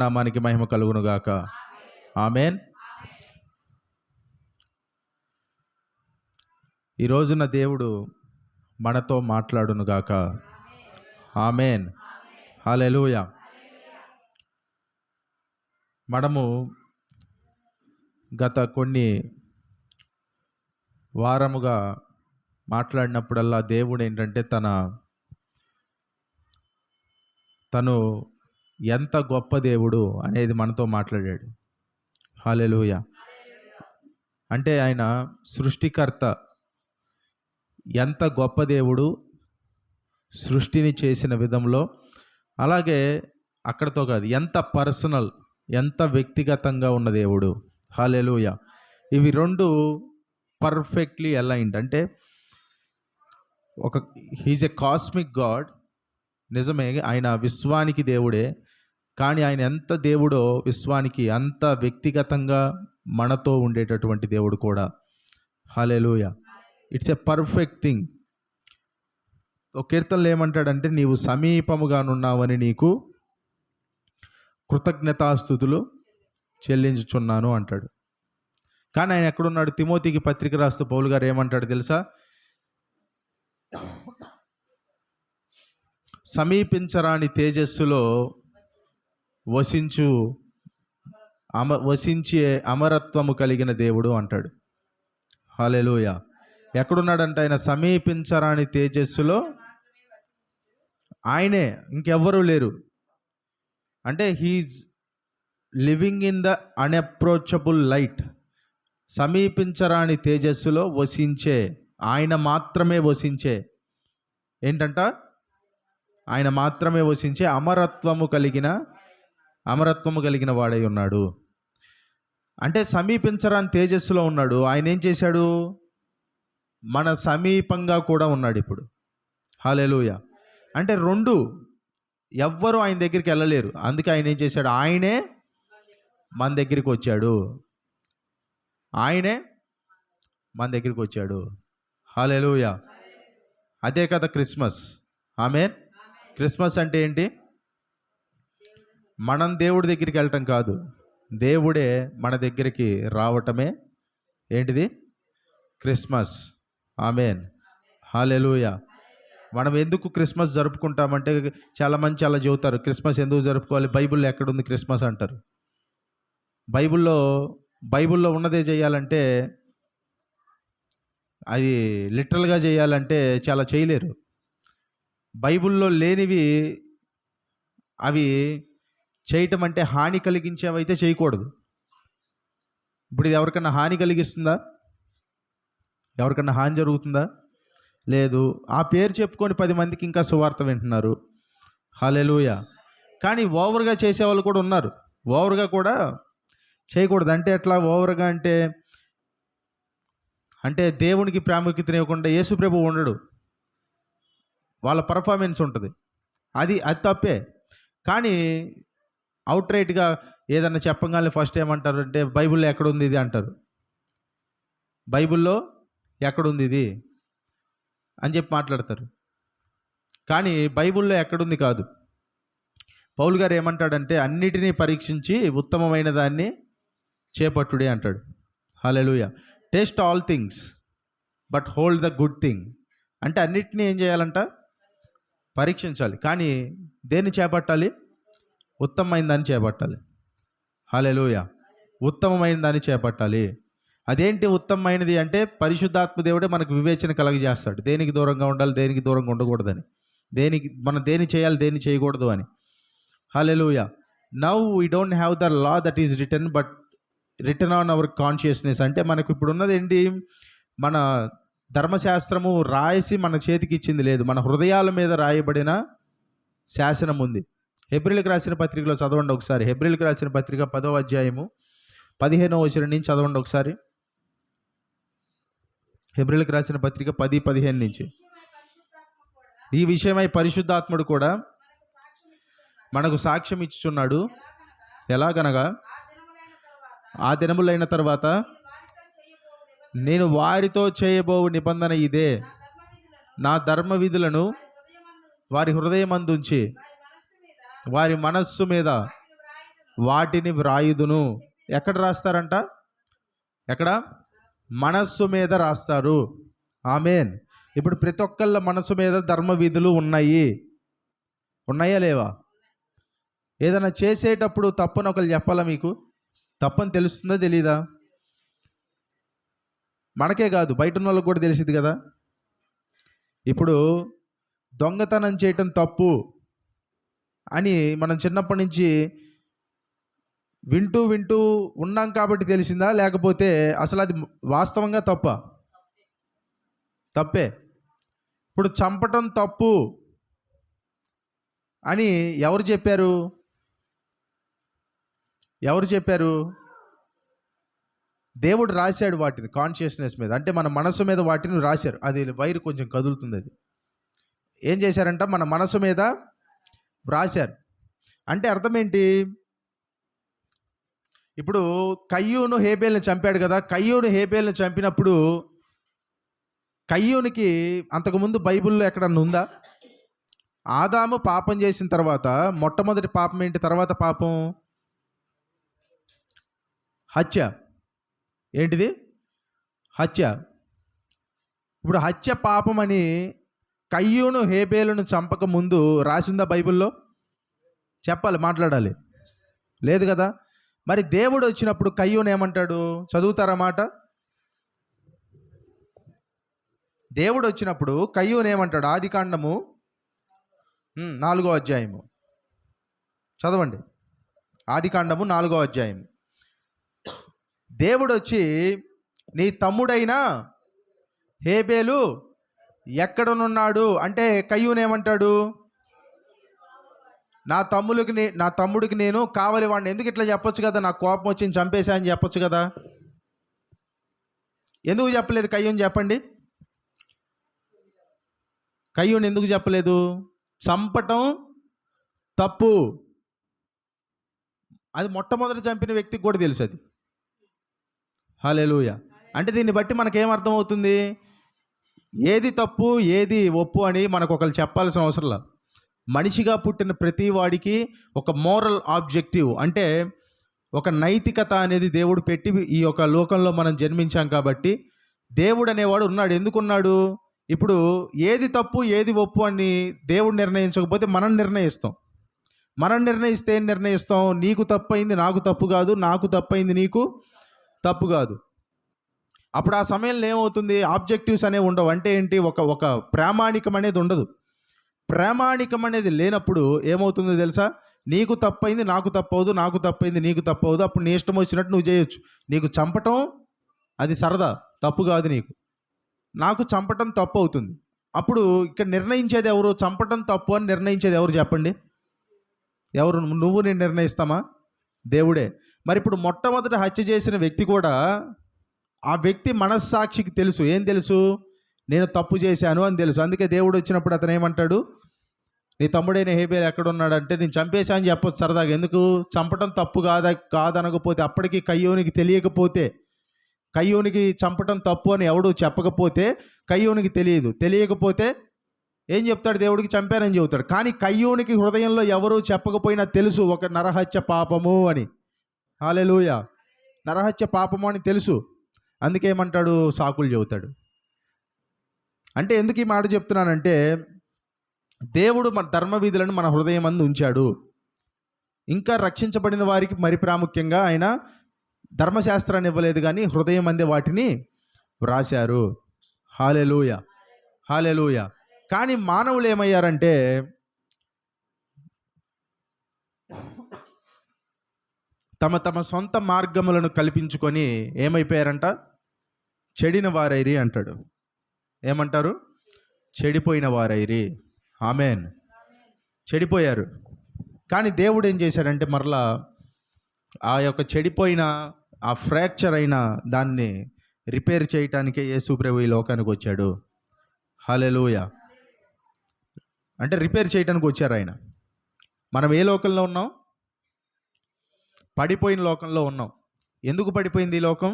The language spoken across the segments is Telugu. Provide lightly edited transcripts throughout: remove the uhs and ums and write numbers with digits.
నామానికి మహిమ కలుగును గాక. ఆమెన్. ఈ రోజున దేవుడు మనతో మాట్లాడును గాక. ఆమెన్. హల్లెలూయా. మనము గత కొన్ని వారముగా మాట్లాడినప్పుడల్లా దేవుడు ఏంటంటే తను ఎంత గొప్ప దేవుడు అనేది మనతో మాట్లాడాడు. హల్లెలూయా. అంటే ఆయన సృష్టికర్త, ఎంత గొప్ప దేవుడు సృష్టిని చేసిన విధంలో, అలాగే అక్కడతో కాదు, ఎంత పర్సనల్, ఎంత వ్యక్తిగతంగా ఉన్న దేవుడు. హల్లెలూయా. ఇవి రెండు పర్ఫెక్ట్లీ అలైన్డ్. అంటే హీజ్ ఎ కాస్మిక్ గాడ్, నిజమే, ఆయన విశ్వానికి దేవుడే. కానీ ఆయన ఎంత దేవుడో విశ్వానికి అంత వ్యక్తిగతంగా మనతో ఉండేటటువంటి దేవుడు కూడా. Hallelujah. It's a perfect thing. ఒక కీర్తనలో ఏమంటాడంటే, నీవు సమీపముగానున్నావని నీకు కృతజ్ఞతాస్తుతులు చెల్లించుచున్నాను అంటాడు. కానీ ఆయన ఎక్కడున్నాడు? తిమోతికి పత్రిక రాస్తూ పౌలు గారు ఏమంటాడు తెలుసా? సమీపించరాని తేజస్సులో వసించే అమరత్వము కలిగిన దేవుడు అంటాడు. హల్లెలూయా. ఎక్కడున్నాడంటే ఆయన సమీపించరాని తేజస్సులో, ఆయనే, ఇంకెవ్వరూ లేరు. అంటే he's living in the unapproachable light. సమీపించరాని తేజస్సులో వసించే, ఆయన మాత్రమే వసించే, ఏంటంట? ఆయన మాత్రమే వసించే అమరత్వము కలిగిన వాడై ఉన్నాడు. అంటే సమీపించరాని తేజస్సులో ఉన్నాడు. ఆయన ఏం చేశాడు? మన సమీపంగా కూడా ఉన్నాడు ఇప్పుడు. హల్లెలూయా. అంటే రెండు, ఎవ్వరూ ఆయన దగ్గరికి వెళ్ళలేరు. అందుకే ఆయన ఏం చేశాడు? ఆయనే మన దగ్గరికి వచ్చాడు. ఆయనే మన దగ్గరికి వచ్చాడు. హల్లెలూయా. అదే కదా క్రిస్మస్. ఆమేన్. క్రిస్మస్ అంటే ఏంటి? మనం దేవుడి దగ్గరికి వెళ్ళటం కాదు, దేవుడే మన దగ్గరికి రావటమే ఏంటిది? క్రిస్మస్. ఆమేన్. హల్లెలూయా. మనం ఎందుకు క్రిస్మస్ జరుపుకుంటామంటే, చాలామంది చాలా చెబుతారు క్రిస్మస్ ఎందుకు జరుపుకోవాలి, బైబిల్లో ఎక్కడుంది క్రిస్మస్ అంటారు. బైబిల్లో ఉన్నదే చేయాలంటే, అది లిటరల్గా చేయాలంటే చాలా చేయలేరు. బైబిల్లో లేనివి అవి చేయటం అంటే హాని కలిగించేవైతే చేయకూడదు. ఇప్పుడు ఇది ఎవరికన్నా హాని కలిగిస్తుందా? ఎవరికన్నా హాని జరుగుతుందా? లేదు. ఆ పేరు చెప్పుకొని 10 మందికి ఇంకా సువార్త వింటున్నారు. హల్లెలూయా. కానీ ఓవర్గా చేసేవాళ్ళు కూడా ఉన్నారు. ఓవర్గా కూడా చేయకూడదు. అంటే ఎట్లా ఓవర్గా అంటే దేవునికి ప్రాముఖ్యత ఇవ్వకుండా యేసుప్రభు ఉండడు, వాళ్ళ పర్ఫార్మెన్స్ ఉంటుంది. అది తప్పే. కానీ అవుట్ రైట్గా ఏదన్నా చెప్పగానే ఫస్ట్ ఏమంటారు అంటే, బైబిల్లో ఎక్కడుంది ఇది అంటారు. బైబిల్లో ఎక్కడుంది ఇది అని చెప్పి మాట్లాడతారు. కానీ బైబిల్లో ఎక్కడుంది కాదు. పౌలు గారు ఏమంటాడంటే, అన్నిటినీ పరీక్షించి ఉత్తమమైన దాన్ని చేపట్టుడే అంటాడు. Hallelujah. Taste all things but hold the good thing. అంటే అన్నిటినీ ఏం చేయాలంట? పరీక్షించాలి. కానీ దేన్ని చేపట్టాలి? ఉత్తమమైన దాన్ని చేపట్టాలి. హల్లెలూయా. ఉత్తమమైన దాన్ని చేపట్టాలి. అదేంటి ఉత్తమమైనది అంటే, పరిశుద్ధాత్మ దేవుడే మనకు వివేచన కలగజేస్తాడు, దేనికి దూరంగా ఉండాలి, దేనికి దూరంగా ఉండకూడదని, మనం దేని చేయాలి, దేన్ని చేయకూడదు అని. Hallelujah. Now we don't have the law that is written on our consciousness. అంటే మనకు ఇప్పుడు ఉన్నది ఏంటి? మన ధర్మశాస్త్రము రాసి మన చేతికి ఇచ్చింది లేదు, మన హృదయాల మీద రాయబడిన శాసనం ఉంది. హెబ్రీలకు రాసిన పత్రికలో చదవండి ఒకసారి. హెబ్రీలకు రాసిన పత్రిక 10వ అధ్యాయము 15వ వచనం నుంచి చదవండి ఒకసారి. హెబ్రీలకు రాసిన పత్రిక 10:15 నుంచి. ఈ విషయమై పరిశుద్ధాత్ముడు కూడా మనకు సాక్ష్యం ఇచ్చుచున్నాడు. ఎలాగనగా, ఆ దినములైన తర్వాత నేను వారితో చేయబోవు నిబంధన ఇదే, నా ధర్మ విధులను వారి హృదయమందుంచి వారి మనస్సు మీద వాటిని వ్రాయుదును. ఎక్కడ రాస్తారంట? ఎక్కడ? మనస్సు మీద రాస్తారు. ఆమేన్. ఇప్పుడు ప్రతి ఒక్కళ్ళ మనసు మీద ధర్మ విధులు ఉన్నాయా లేవా? ఏదైనా చేసేటప్పుడు తప్పని ఒకరు చెప్పాలా? మీకు తప్పని తెలుస్తుందా తెలీదా? మనకే కాదు, బయట ఉన్న వాళ్ళకి కూడా తెలిసింది కదా. ఇప్పుడు దొంగతనం చేయటం తప్పు అని మనం చిన్నప్పటి నుంచి వింటూ ఉన్నాం కాబట్టి తెలిసిందా, లేకపోతే అసలు అది వాస్తవంగా తప్పే. ఇప్పుడు చంపటం తప్పు అని ఎవరు చెప్పారు? దేవుడు రాశాడు వాటిని కాన్షియస్నెస్ మీద, అంటే మన మనసు మీద వాటిని రాశారు. అది వైరు కొంచెం కదులుతుంది. అది ఏం చేశారంట? మన మనసు మీద రాశారు. అంటే అర్థం ఏంటి? ఇప్పుడు కయ్యూను హేబేల్ని చంపాడు కదా. కయ్యూను హేబేల్ని చంపినప్పుడు కయ్యూనికి అంతకుముందు బైబిల్లో ఎక్కడన్నా ఉందా? ఆదాము పాపం చేసిన తర్వాత మొట్టమొదటి పాపం ఏంటి? తర్వాత పాపం హత్య. ఏంటిది? హత్య. ఇప్పుడు హత్య పాపం అని కయ్యూను హేబేలును చంపక ముందు రాసిందా బైబిల్లో? చెప్పాలి, మాట్లాడాలి. లేదు కదా. మరి దేవుడు వచ్చినప్పుడు కయ్యూను ఏమంటాడు? చదువుతారా మాట? దేవుడు వచ్చినప్పుడు కయ్యూను ఏమంటాడు? ఆదికాండము 4వ అధ్యాయము చదవండి. ఆదికాండము 4వ అధ్యాయం. దేవుడు వచ్చి, నీ తమ్ముడైన హేబేలు ఎక్కడనున్నాడు అంటే కయ్యూను ఏమంటాడు? నా తమ్ముడికి నేను కావలి వాడిని. ఎందుకు ఇట్లా చెప్పొచ్చు కదా, నాకు కోపం వచ్చింది చంపేశా అని చెప్పొచ్చు కదా. ఎందుకు చెప్పలేదు కయ్యూను? చెప్పండి. కయ్యూను ఎందుకు చెప్పలేదు? చంపటం తప్పు. అది మొట్టమొదటి చంపిన వ్యక్తికి కూడా తెలుసు అది. హల్లెలూయా. అంటే దీన్ని బట్టి మనకేమర్థం అవుతుంది? ఏది తప్పు ఏది ఒప్పు అని మనకు ఒకరు చెప్పాల్సిన అవసరం లేదు. మనిషిగా పుట్టిన ప్రతి వాడికి ఒక మోరల్ ఆబ్జెక్టివ్, అంటే ఒక నైతికత అనేది దేవుడు పెట్టి ఈ యొక్క లోకంలో మనం జన్మించాం కాబట్టి దేవుడు అనేవాడు ఉన్నాడు. ఎందుకున్నాడు? ఇప్పుడు ఏది తప్పు ఏది ఒప్పు అని దేవుడు నిర్ణయించకపోతే మనం నిర్ణయిస్తాం. మనం నిర్ణయిస్తే ఏం నిర్ణయిస్తాం? నీకు తప్పైంది నాకు తప్పు కాదు, నాకు తప్పైంది నీకు తప్పు కాదు. అప్పుడు ఆ సమయంలో ఏమవుతుంది? ఆబ్జెక్టివ్స్ అనేవి ఉండవు. అంటే ఏంటి? ఒక ప్రామాణికం అనేది ఉండదు. ప్రామాణికం అనేది లేనప్పుడు ఏమవుతుందో తెలుసా? నీకు తప్పైంది నాకు తప్పవదు, నాకు తప్పైంది నీకు తప్పవదు. అప్పుడు నీ ఇష్టం వచ్చినట్టు నువ్వు చేయొచ్చు. నీకు చంపటం అది సరదా, తప్పు కాదు. నాకు చంపటం తప్పు అవుతుంది. అప్పుడు ఇక్కడ నిర్ణయించేది ఎవరు? చంపటం తప్పు అని నిర్ణయించేది ఎవరు చెప్పండి? ఎవరు? నువ్వు నేను నిర్ణయిస్తామా? దేవుడే. మరి ఇప్పుడు మొట్టమొదటి హత్య చేసిన వ్యక్తి కూడా, ఆ వ్యక్తి మనస్సాక్షికి తెలుసు. ఏం తెలుసు? నేను తప్పు చేశాను అని తెలుసు. అందుకే దేవుడు వచ్చినప్పుడు అతను ఏమంటాడు? నీ తమ్ముడైన హేబేలు ఎక్కడున్నాడంటే నేను చంపేశా అని చెప్పొచ్చు సరదాగా. ఎందుకు? చంపటం తప్పు కాదనకపోతే, అప్పటికి కయ్యూనికి తెలియకపోతే, కయ్యూనికి చంపటం తప్పు అని ఎవడు చెప్పకపోతే, కయ్యూనికి తెలియకపోతే ఏం చెప్తాడు? దేవుడికి చంపానని చెబుతాడు. కానీ కయ్యూనికి హృదయంలో ఎవరు చెప్పకపోయినా తెలుసు ఒక నరహత్య పాపము అని. హల్లెలూయా. నరహత్య పాపము అని తెలుసు. అందుకేమంటాడు? సాకులు చెబుతాడు. అంటే ఎందుకు ఈ మాట చెప్తున్నానంటే, దేవుడు మన ధర్మ విధులను మన హృదయం అందు ఉంచాడు. ఇంకా రక్షించబడిన వారికి మరి ప్రాముఖ్యంగా ఆయన ధర్మశాస్త్రాన్ని ఇవ్వలేదు, కానీ హృదయం అందే వాటిని వ్రాశారు. హల్లెలూయా, హల్లెలూయా. కానీ మానవులు ఏమయ్యారంటే, తమ సొంత మార్గములను కల్పించుకొని ఏమైపోయారంట? చెడిన వారైరి అంటాడు. ఏమంటారు? చెడిపోయిన వారైరి. ఆమేన్. చెడిపోయారు. కానీ దేవుడు ఏం చేశాడంటే, మరలా ఆ యొక్క చెడిపోయిన, ఆ ఫ్రాక్చర్ అయిన దాన్ని రిపేర్ చేయటానికే యేసు ప్రభు ఈ లోకానికి వచ్చాడు. హల్లెలూయా. అంటే రిపేర్ చేయడానికి వచ్చారు ఆయన. మనం ఏ లోకంలో ఉన్నాం? పడిపోయిన లోకంలో ఉన్నాం. ఎందుకు పడిపోయింది ఈ లోకం?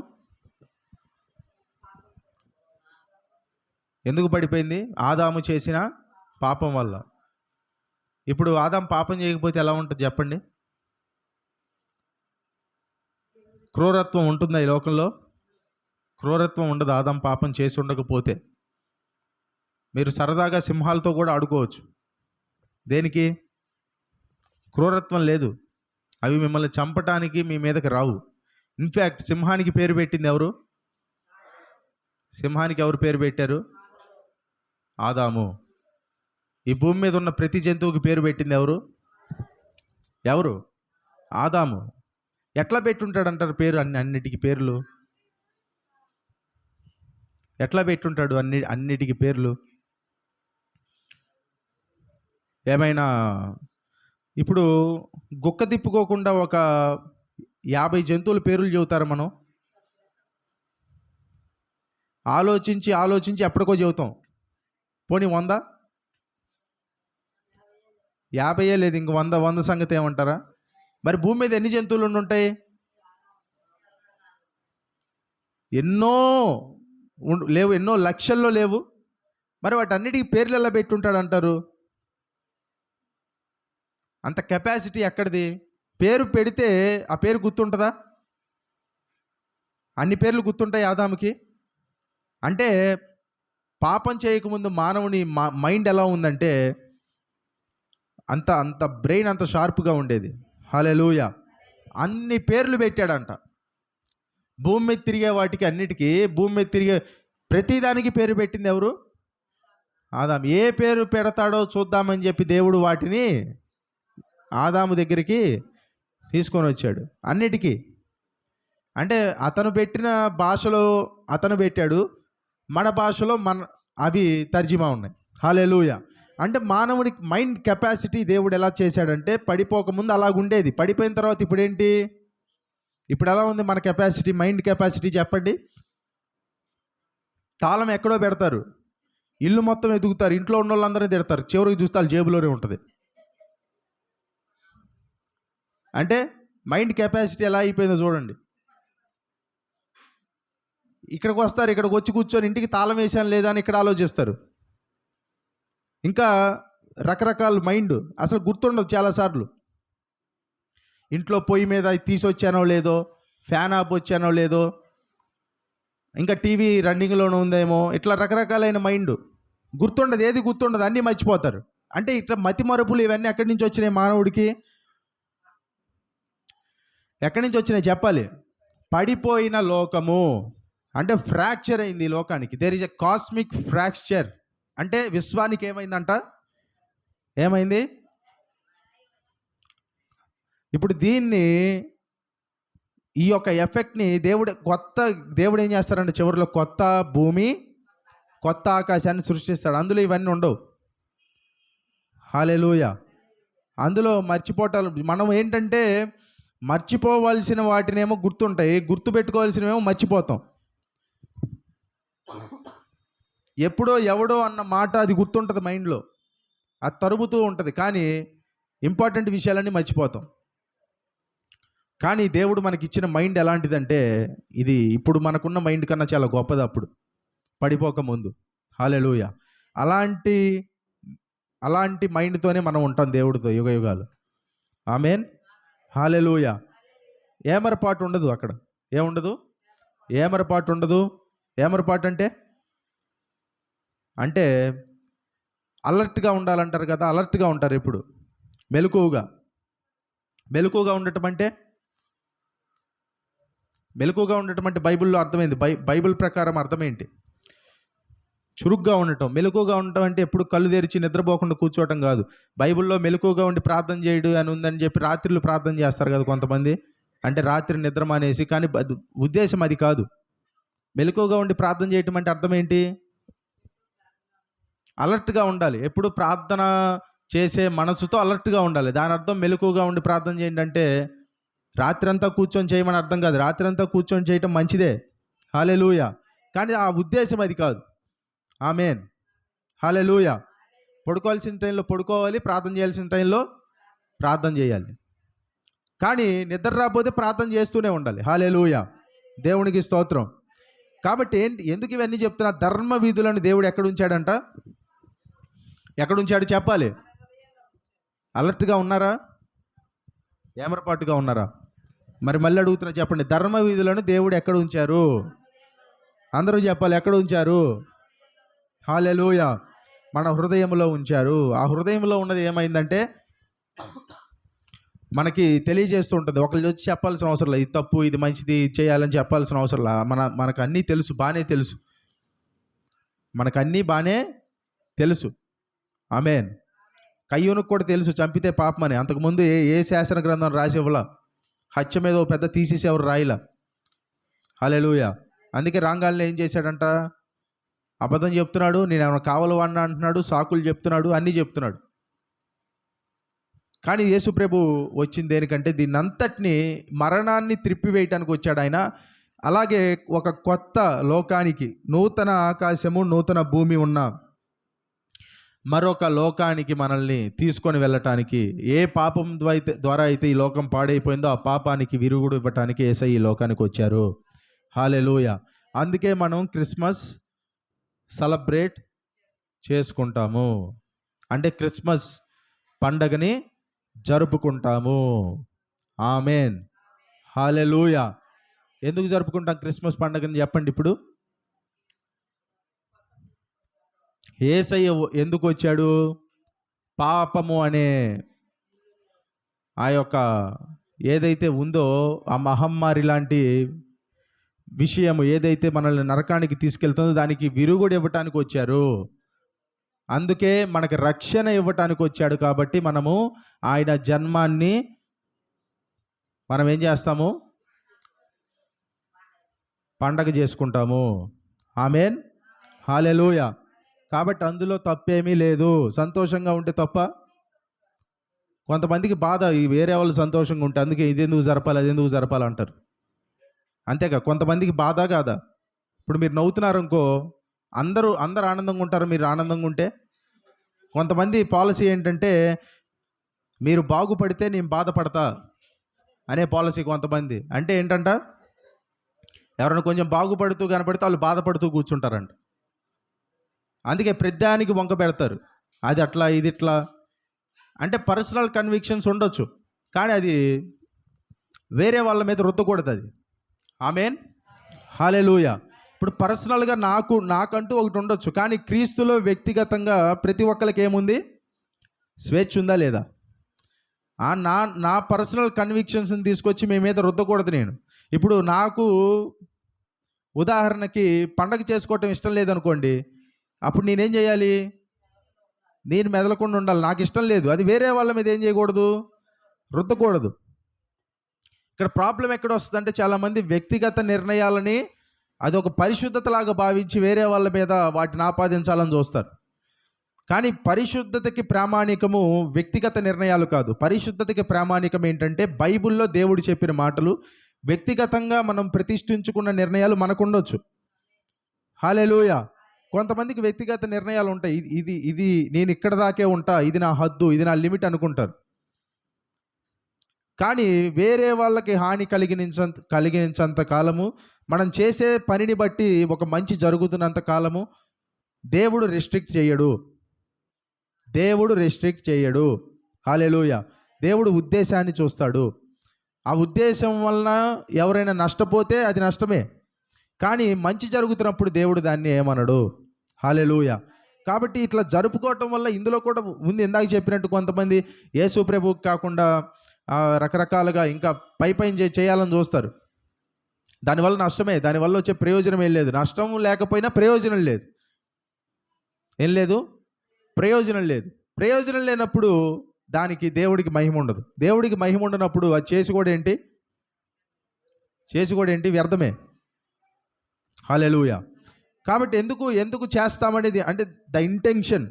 ఎందుకు పడిపోయింది? ఆదాము చేసిన పాపం వల్ల. ఇప్పుడు ఆదాము పాపం చేయకపోతే ఎలా ఉంటుంది చెప్పండి? క్రూరత్వం ఉంటుందా ఈ లోకంలో? క్రూరత్వం ఉండదు ఆదాం పాపం చేసి ఉండకపోతే. మీరు సరదాగా సింహాలతో కూడా ఆడుకోవచ్చు. దేనికి? క్రూరత్వం లేదు. అవి మిమ్మల్ని చంపటానికి మీ మీదకి రావు. ఇన్ఫ్యాక్ట్ సింహానికి పేరు పెట్టింది ఎవరు? సింహానికి ఎవరు పేరు పెట్టారు? ఆదాము. ఈ భూమి మీద ఉన్న ప్రతి జంతువుకి పేరు పెట్టింది ఎవరు? ఎవరు? ఆదాము. ఎట్లా పెట్టుంటాడు అంటారు పేరు? అన్నిటికీ పేర్లు ఎట్లా పెట్టుంటాడు? అన్నిటికీ పేర్లు ఏమైనా ఇప్పుడు గుక్క తిప్పుకోకుండా ఒక 50 జంతువుల పేర్లు చెబుతారు. మనం ఆలోచించి ఎప్పటికో చెబుతాం. పోనీ 100, 50 లేదు, ఇంక 100 సంగతి ఏమంటారా? మరి భూమి మీద ఎన్ని జంతువులు ఉంటాయి? ఎన్నో లేవు, ఎన్నో లక్షల్లో లేవు. మరి వాటన్నిటికీ పేర్లు ఎలా పెట్టుంటాడు అంటారు? అంత కెపాసిటీ ఎక్కడిది? పేరు పెడితే ఆ పేరు గుర్తుంటుందా? అన్ని పేర్లు గుర్తుంటాయి ఆదాముకి? అంటే పాపం చేయకముందు మానవుని మైండ్ ఎలా ఉందంటే అంత బ్రెయిన్ అంత షార్ప్గా ఉండేది. హల్లెలూయా. అన్ని పేర్లు పెట్టాడంట. భూమి మీద తిరిగే వాటికి అన్నిటికీ, భూమి మీద తిరిగే ప్రతిదానికి పేరు పెట్టింది ఎవరు? ఆదాం. ఏ పేరు పెడతాడో చూద్దామని చెప్పి దేవుడు వాటిని ఆదాము దగ్గరికి తీసుకొని వచ్చాడు. అన్నిటికీ అంటే అతను పెట్టిన భాషలో అతను పెట్టాడు, మన భాషలో అవి తర్జుమా ఉన్నాయి. హల్లెలూయా. అంటే మానవుని మైండ్ కెపాసిటీ దేవుడు ఎలా చేశాడంటే పడిపోకముందు అలాగుండేది. పడిపోయిన తర్వాత ఇప్పుడేంటి? ఇప్పుడు ఎలా ఉంది మన కెపాసిటీ, మైండ్ కెపాసిటీ చెప్పండి. తాళం ఎక్కడో పెడతారు, ఇల్లు మొత్తం ఎదుగుతారు, ఇంట్లో ఉన్న వాళ్ళందరినీ తిడతారు, చివరికి చూస్తే వాళ్ళ జేబులోనే ఉంటుంది. అంటే మైండ్ కెపాసిటీ ఎలా అయిపోయిందో చూడండి. ఇక్కడికి వస్తారు, ఇక్కడికి వచ్చి కూర్చొని ఇంటికి తాళం వేసాను లేదా అని ఇక్కడ ఆలోచిస్తారు. ఇంకా రకరకాల మైండ్ అసలు గుర్తుండదు చాలాసార్లు. ఇంట్లో పొయ్యి మీద తీసొచ్చానో లేదో, ఫ్యాన్ ఆఫ్ వచ్చానో లేదో, ఇంకా టీవీ రన్నింగ్లోనే ఉందేమో, ఇట్లా రకరకాలైన మైండ్ గుర్తుండదు, ఏది గుర్తుండదు, అన్నీ మర్చిపోతారు. అంటే ఇట్లా మతి మరుపులు ఇవన్నీ ఎక్కడి నుంచి వచ్చినాయి మానవుడికి? ఎక్కడి నుంచి వచ్చినాయి చెప్పాలి? పడిపోయిన లోకము అంటే ఫ్రాక్చర్ అయింది ఈ లోకానికి. There is a cosmic fracture. అంటే విశ్వానికి ఏమైందంట? ఏమైంది? ఇప్పుడు దీన్ని, ఈ యొక్క ఎఫెక్ట్ని దేవుడు ఏం చేస్తారంటే చివరిలో కొత్త భూమి, కొత్త ఆకాశాన్ని సృష్టిస్తాడు. అందులో ఇవన్నీ ఉండవు. హల్లెలూయా. అందులో మర్చిపోవటాలు మనం ఏంటంటే మర్చిపోవలసిన వాటినేమో గుర్తుంటాయి, గుర్తుపెట్టుకోవాల్సినవేమో మర్చిపోతాం. ఎప్పుడో ఎవడో అన్న మాట అది గుర్తుంటుంది మైండ్లో, అది తరుముతూ ఉంటుంది, కానీ ఇంపార్టెంట్ విషయాలన్నీ మర్చిపోతాం. కానీ దేవుడు మనకిచ్చిన మైండ్ ఎలాంటిదంటే ఇది ఇప్పుడు మనకున్న మైండ్ కన్నా చాలా గొప్పది అప్పుడు పడిపోకముందు. హల్లెలూయా. అలాంటి మైండ్తోనే మనం ఉంటాం దేవుడితో యుగ యుగాలు. ఆమేన్. హల్లెలూయా. ఏమరపాటు ఉండదు అక్కడ. ఏముండదు? ఏమరపాటు ఉండదు. ఏమరపాటు అంటే అలర్ట్గా ఉండాలంటారు కదా, అలర్ట్గా ఉంటారు ఎప్పుడు. మెలకువగా ఉండటం అంటే బైబిల్లో అర్థమైంది. బైబిల్ ప్రకారం అర్థం ఏంటి? చురుగ్గా ఉండటం. మెలకువగా ఉండటం అంటే ఎప్పుడు కళ్ళు తెరిచి నిద్రపోకుండా కూర్చోవటం కాదు. బైబిల్లో మెలకువగా ఉండి ప్రార్థన చేయడు అని ఉందని చెప్పి రాత్రిళ్ళు ప్రార్థన చేస్తారు కదా కొంతమంది. అంటే రాత్రి నిద్ర మానేసి, కానీ ఉద్దేశం అది కాదు. మెలకువగా ఉండి ప్రార్థన చేయటం అంటే అర్థం ఏంటి? అలర్ట్గా ఉండాలి. ఎప్పుడు ప్రార్థన చేసే మనసుతో అలర్ట్గా ఉండాలి. దాని అర్థం మెలకువగా ఉండి ప్రార్థన చేయండి అంటే రాత్రి అంతా కూర్చొని చేయమని అర్థం కాదు. రాత్రి అంతా కూర్చొని చేయటం మంచిదే, హల్లెలూయా, కానీ ఆ ఉద్దేశం అది కాదు. ఆమేన్. హల్లెలూయా. పడుకోవాల్సిన టైంలో పడుకోవాలి, ప్రార్థన చేయాల్సిన టైంలో ప్రార్థన చేయాలి. కానీ నిద్ర రాకపోతే ప్రార్థన చేస్తూనే ఉండాలి. హల్లెలూయా. దేవునికి స్తోత్రం. కాబట్టి ఎందుకు ఇవన్నీ చెప్తున్నా? ధర్మ విధులను దేవుడు ఎక్కడుంచాడంట? ఎక్కడుంచాడు చెప్పాలి? అలర్ట్గా ఉన్నారా? ఏమరపాటుగా ఉన్నారా? మరి మళ్ళీ అడుగుతున్నా, చెప్పండి, ధర్మ విధులను దేవుడు ఎక్కడ ఉంచారు? అందరూ చెప్పాలి, ఎక్కడ ఉంచారు? హల్లెలూయా. మన హృదయంలో ఉంచారు. ఆ హృదయంలో ఉన్నది ఏమైందంటే మనకి తెలియజేస్తూ ఉంటుంది. ఒకళ్ళు వచ్చి చెప్పాల్సిన అవసరం లేదు, ఇది తప్పు, ఇది మంచిది, ఇది చేయాలని చెప్పాల్సిన అవసరం లేదు. మనకు అన్నీ తెలుసు, బాగానే తెలుసు. మనకు అన్నీ బాగానే తెలుసు. ఆమేన్. కయ్యూనుకు కూడా తెలుసు చంపితే పాపమని. అంతకుముందు ఏ శాసన గ్రంథం రాసి ఇవ్వలా. హత్య మీద ఓ పెద్ద థీసిస్ ఎవరు రాయలా. హల్లెలూయా. అందుకే రాంగాల్ని ఏం చేశాడంట? అబద్ధం చెప్తున్నాడు, నేను ఏమైనా కావాలవన్నా అంటున్నాడు, సాకులు చెప్తున్నాడు, అన్నీ చెప్తున్నాడు. కానీ యేసు ప్రభు వచ్చింది దేనికంటే దీన్నంతటినీ మరణాన్ని త్రిప్పివేయటానికి వచ్చాడు ఆయన. అలాగే ఒక కొత్త లోకానికి, నూతన ఆకాశము నూతన భూమి ఉన్న మరొక లోకానికి మనల్ని తీసుకొని వెళ్ళటానికి, ఏ పాపం ద్వారా అయితే ఈ లోకం పాడైపోయిందో ఆ పాపానికి విరుగుడు ఇవ్వటానికి యేసయ్య ఈ లోకానికి వచ్చారు. హల్లెలూయా. అందుకే మనం క్రిస్మస్ సెలబ్రేట్ చేసుకుంటాము. అంటే క్రిస్మస్ పండగని జరుపుకుంటాము. ఆమేన్. హల్లెలూయా. ఎందుకు జరుపుకుంటాం క్రిస్మస్ పండగని చెప్పండి ఇప్పుడు? యేసయ్య ఎందుకు వచ్చాడు? పాపము అనే ఆ యొక్క ఏదైతే ఉందో ఆ మహమ్మారి లాంటి విషయం ఏదైతే మనల్ని నరకానికి తీసుకెళ్తుందో దానికి విరుగుడు ఇవ్వటానికి వచ్చారు. అందుకే మనకి రక్షణ ఇవ్వటానికి వచ్చాడు. కాబట్టి మనము ఆయన జన్మాన్ని మనం ఏం చేస్తాము? పండగ చేసుకుంటాము. ఆమేన్. హల్లెలూయా. కాబట్టి అందులో తప్పేమీ లేదు. సంతోషంగా ఉంటే తప్ప? కొంతమందికి బాధ, ఈ వేరే వాళ్ళు సంతోషంగా ఉంటే అందుకే ఇదెందుకు జరపాలి, అదెందుకు జరపాలి అంటారు. అంతేగా, కొంతమందికి బాధ కాదా? ఇప్పుడు మీరు నవ్వుతున్నారు అనుకో, అందరూ ఆనందంగా ఉంటారు మీరు ఆనందంగా ఉంటే. కొంతమంది పాలసీ ఏంటంటే మీరు బాగుపడితే నేను బాధపడతా అనే పాలసీ కొంతమంది. అంటే ఏంటంట, ఎవరైనా కొంచెం బాగుపడుతూ కనపడితే వాళ్ళు బాధపడుతూ కూర్చుంటారంట. అందుకే ప్రతిదానికి వంక పెడతారు, అది అట్లా ఇది ఇట్లా. అంటే పర్సనల్ కన్విక్షన్స్ ఉండొచ్చు, కానీ అది వేరే వాళ్ళ మీద రుద్దకూడదు అది. ఆమేన్. హల్లెలూయా. ఇప్పుడు పర్సనల్గా నాకంటూ ఒకటి ఉండొచ్చు, కానీ క్రీస్తులో వ్యక్తిగతంగా ప్రతి ఒక్కరికి ఏముంది? స్వేచ్ఛ ఉందా లేదా? నా పర్సనల్ కన్విక్షన్స్ని తీసుకొచ్చి మీ మీద రుద్దకూడదు నేను. ఇప్పుడు నాకు ఉదాహరణకి పండగ చేసుకోవటం ఇష్టం లేదనుకోండి, అప్పుడు నేనేం చేయాలి? నేను మెదలకుండా ఉండాలి. నాకు ఇష్టం లేదు, అది వేరే వాళ్ళ మీద ఏం చేయకూడదు? రుద్దకూడదు. ఇక్కడ ప్రాబ్లం ఎక్కడ వస్తుందంటే చాలామంది వ్యక్తిగత నిర్ణయాలని అది ఒక పరిశుద్ధతలాగా భావించి వేరే వాళ్ళ మీద వాటిని ఆపాదించాలని చూస్తారు. కానీ పరిశుద్ధతకి ప్రామాణికము వ్యక్తిగత నిర్ణయాలు కాదు. పరిశుద్ధతకి ప్రామాణికం ఏంటంటే బైబిల్లో దేవుడు చెప్పిన మాటలు, వ్యక్తిగతంగా మనం ప్రతిష్ఠించుకున్న నిర్ణయాలు మనకు ఉండొచ్చు. హల్లెలూయా. కొంతమందికి వ్యక్తిగత నిర్ణయాలు ఉంటాయి, ఇది నేను ఇక్కడ దాకే ఉంటా, ఇది నా హద్దు, ఇది నా లిమిట్ అనుకుంటారు. కానీ వేరే వాళ్ళకి హాని కలిగించంత కాలము, మనం చేసే పనిని బట్టి ఒక మంచి జరుగుతున్నంత కాలము దేవుడు రెస్ట్రిక్ట్ చేయడు. హల్లెలూయా. దేవుడు ఉద్దేశాన్ని చూస్తాడు. ఆ ఉద్దేశం వలన ఎవరైనా నష్టపోతే అది నష్టమే, కానీ మంచి జరుగుతున్నప్పుడు దేవుడు దాన్ని ఏమనడు. హల్లెలూయా. కాబట్టి ఇట్లా జరుపుకోవటం వల్ల ఇందులో కూడా ఉంది, ఇందాక చెప్పినట్టు కొంతమంది యేసు ప్రభువుకి కాకుండా రకరకాలుగా ఇంకా పైన చేయాలని చూస్తారు. దానివల్ల నష్టమే, దానివల్ల వచ్చే ప్రయోజనం ఏం లేదు. నష్టం లేకపోయినా ప్రయోజనం లేదు. ఏం లేదు? ప్రయోజనం లేదు. ప్రయోజనం లేనప్పుడు దానికి దేవుడికి మహిమ ఉండదు. దేవుడికి మహిమ ఉండనప్పుడు అది చేసి కూడా ఏంటి? వ్యర్థమే. హల్లెలూయా. కాబట్టి ఎందుకు చేస్తామనేది, అంటే ద ఇంటెన్షన్,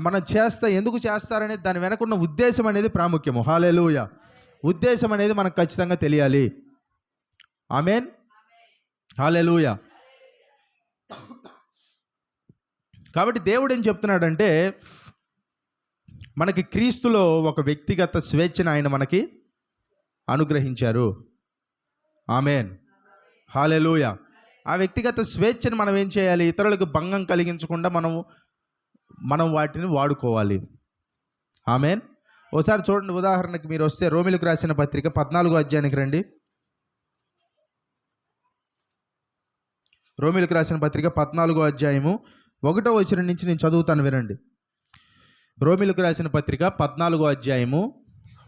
మనం ఎందుకు చేస్తారనేది, దాని వెనకున్న ఉద్దేశం అనేది ప్రాముఖ్యము. హల్లెలూయా. ఉద్దేశం అనేది మనకు ఖచ్చితంగా తెలియాలి. ఆమేన్. హల్లెలూయా. కాబట్టి దేవుడు ఏం చెప్తున్నాడంటే మనకి క్రీస్తులో ఒక వ్యక్తిగత స్వేచ్ఛను ఆయన మనకి అనుగ్రహించారు. ఆమేన్. హల్లెలూయా. ఆ వ్యక్తిగత స్వేచ్ఛను మనం ఏం చేయాలి? ఇతరులకు భంగం కలిగించకుండా మనం వాటిని వాడుకోవాలి. ఆమేన్. ఓసారి చూడండి, ఉదాహరణకి మీరు వస్తే రోమిలకు రాసిన పత్రిక 14వ అధ్యాయానికి రండి. రోమిలకు రాసిన పత్రిక 14వ అధ్యాయము 1వ వచనం నుంచి నేను చదువుతాను, వినండి. రోమిలకు రాసిన పత్రిక 14వ అధ్యాయము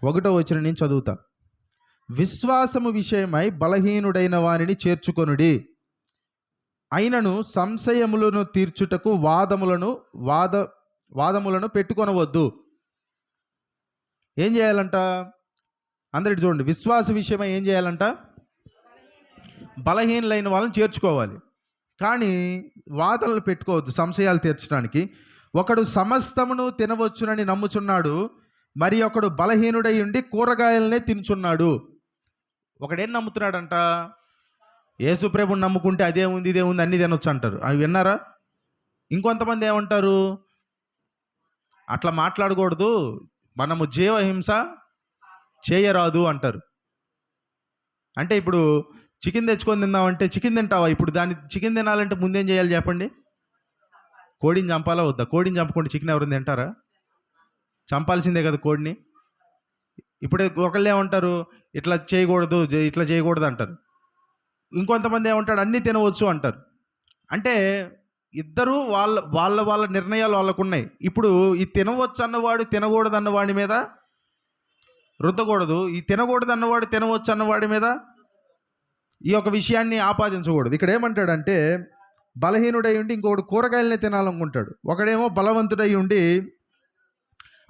1వ వచనం నుంచి చదువుతా. విశ్వాసము విషయమై బలహీనుడైన వానిని చేర్చుకొనుడి, అయినను సంశయములను తీర్చుటకు వాదములను పెట్టుకొనవద్దు. ఏం చేయాలంట? అందరికి చూడండి, విశ్వాస విషయమై ఏం చేయాలంట? బలహీనులైన వాళ్ళని చేర్చుకోవాలి, కానీ వాదనలు పెట్టుకోవద్దు సంశయాలు తీర్చడానికి. ఒకడు సమస్తమును తినవచ్చునని నమ్ముచున్నాడు, మరి ఒకడు బలహీనుడై ఉండి కూరగాయలనే తినుచున్నాడు. ఒకడేం నమ్ముతున్నాడంట? యేసుప్రభుని నమ్ముకుంటే అదేముంది ఇదేముంది అన్నీ తినొచ్చు అంటారు. అవి విన్నారా? ఇంకొంతమంది ఏమంటారు? అట్లా మాట్లాడకూడదు, మనము జీవహింస చేయరాదు అంటారు. అంటే ఇప్పుడు చికెన్ తెచ్చుకొని తిందామంటే చికెన్ తింటావా? ఇప్పుడు దాన్ని చికెన్ తినాలంటే ముందేం చేయాలి చెప్పండి? కోడిని చంపాలా వద్దా? కోడిని చంపకుండా చికెన్ ఎవరైనా తింటారా? చంపాల్సిందే కదా కోడిని. ఇప్పుడు ఒకళ్ళు ఏమంటారు? ఇట్లా చేయకూడదు, ఇట్లా చేయకూడదు అంటారు. ఇంకొంతమంది ఏమంటాడు? అన్నీ తినవచ్చు అంటారు. అంటే ఇద్దరు వాళ్ళ నిర్ణయాలు వాళ్ళకు ఉన్నాయి. ఇప్పుడు ఈ తినవచ్చు అన్నవాడు తినకూడదు అన్నవాడి మీద రుద్దకూడదు, ఈ తినకూడదు అన్నవాడు తినవచ్చు అన్నవాడి మీద ఈ యొక్క విషయాన్ని ఆపాదించకూడదు. ఇక్కడ ఏమంటాడంటే, బలహీనుడై ఉండి ఇంకొకడు కూరగాయలనే తినాలనుకుంటాడు, ఒకడేమో బలవంతుడై ఉండి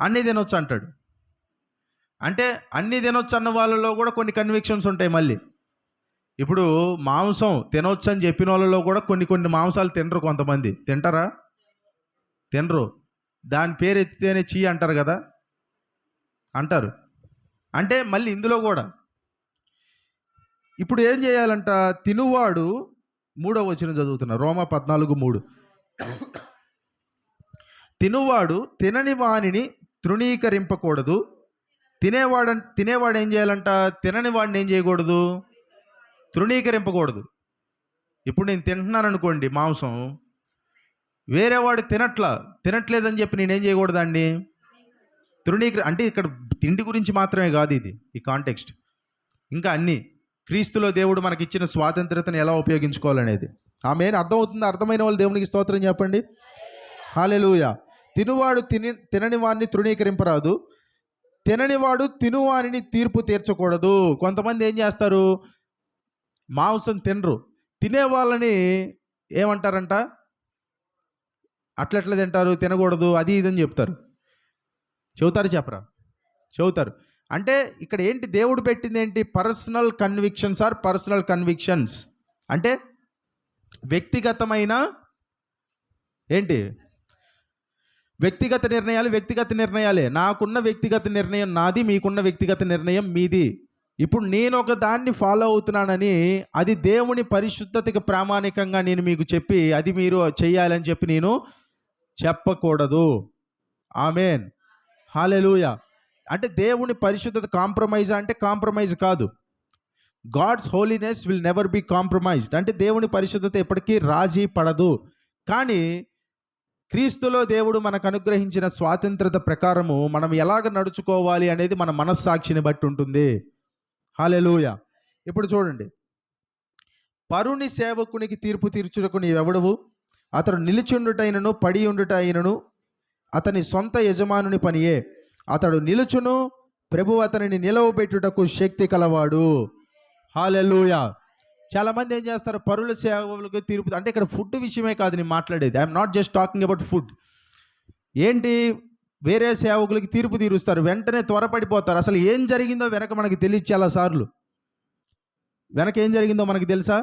అన్నీ తినొచ్చు అంటాడు. అంటే అన్నీ తినొచ్చు అన్న వాళ్ళలో కూడా కొన్ని కన్విక్షన్స్ ఉంటాయి. మళ్ళీ ఇప్పుడు మాంసం తినొచ్చు అని చెప్పిన వాళ్ళలో కూడా కొన్ని మాంసాలు తినరు. కొంతమంది తింటారా? తినరు. దాని పేరు ఎత్తితేనే చీ అంటారు కదా, అంటారు. అంటే మళ్ళీ ఇందులో కూడా ఇప్పుడు ఏం చేయాలంట? తినువాడు, 3వ వచనం చదువుతున్నా, రోమా 14:3. తినువాడు తినని వానిని తృణీకరింపకూడదు. తినేవాడు ఏం చేయాలంట? తినని వాడిని ఏం చేయకూడదు? తృణీకరింపకూడదు. ఇప్పుడు నేను తింటున్నాను అనుకోండి మాంసం, వేరేవాడు తినట్లేదని చెప్పి నేనేం చేయకూడదు అండి? అంటే ఇక్కడ తిండి గురించి మాత్రమే కాదు ఇది, ఈ కాంటెక్స్ట్ ఇంకా అన్నీ క్రీస్తులో దేవుడు మనకిచ్చిన స్వాతంత్రతను ఎలా ఉపయోగించుకోవాలనేది. ఆమె అర్థమవుతుంది? అర్థమైన వాళ్ళు దేవునికి స్తోత్రం చెప్పండి. హల్లెలూయా. తినువాడు తినని వాడిని తృణీకరింపరాదు, తిననివాడు తినువానిని తీర్పు తీర్చకూడదు. కొంతమంది ఏం చేస్తారు? మాంసం తినరు, తినే వాళ్ళని ఏమంటారంట? అట్లెట్లా తింటారు, తినకూడదు, అది ఇదని చెప్తారు. చెబుతారు చెప్పరా? చెబుతారు. అంటే ఇక్కడ ఏంటి దేవుడు పెట్టింది? ఏంటి? Personal convictions or personal convictions. అంటే వ్యక్తిగతమైన ఏంటి? వ్యక్తిగత నిర్ణయాలే. నాకున్న వ్యక్తిగత నిర్ణయం నాది, మీకున్న వ్యక్తిగత నిర్ణయం మీది. ఇప్పుడు నేను ఒక దాన్ని ఫాలో అవుతున్నానని అది దేవుని పరిశుద్ధతకి ప్రామాణికంగా నేను మీకు చెప్పి అది మీరు చెయ్యాలని చెప్పి నేను చెప్పకూడదు. ఆమేన్, హల్లెలూయా. అంటే దేవుని పరిశుద్ధత కాంప్రమైజ్ అంటే కాంప్రమైజ్ కాదు. God's holiness will never be compromised. అంటే దేవుని పరిశుద్ధత ఎప్పటికీ రాజీ పడదు. కానీ క్రీస్తులో దేవుడు మనకు అనుగ్రహించిన స్వాతంత్రత ప్రకారము మనం ఎలాగ నడుచుకోవాలి అనేది మన మనస్సాక్షిని బట్టి ఉంటుంది. హల్లెలూయా. ఇప్పుడు చూడండి, పరుని సేవకునికి తీర్పు తీర్చుటకు నీవెవడవు? అతడు నిలిచుండుటైనను పడి ఉండుట అయినను అతని సొంత యజమానుని పనియే. అతడు నిలుచును, ప్రభు అతనిని నిలవబెట్టుటకు శక్తి కలవాడు. హల్లెలూయా. చాలామంది ఏం చేస్తారు? పరుల సేవకులకు తీర్పు అంటే ఇక్కడ ఫుడ్ విషయమే కాదు నేను మాట్లాడేది. I'm not just talking about food. ఏంటి? వేరే సేవకులకి తీర్పు తీరుస్తారు, వెంటనే త్వరపడిపోతారు. అసలు ఏం జరిగిందో వెనక మనకి తెలియదు. చాలాసార్లు వెనక ఏం జరిగిందో మనకి తెలుసా?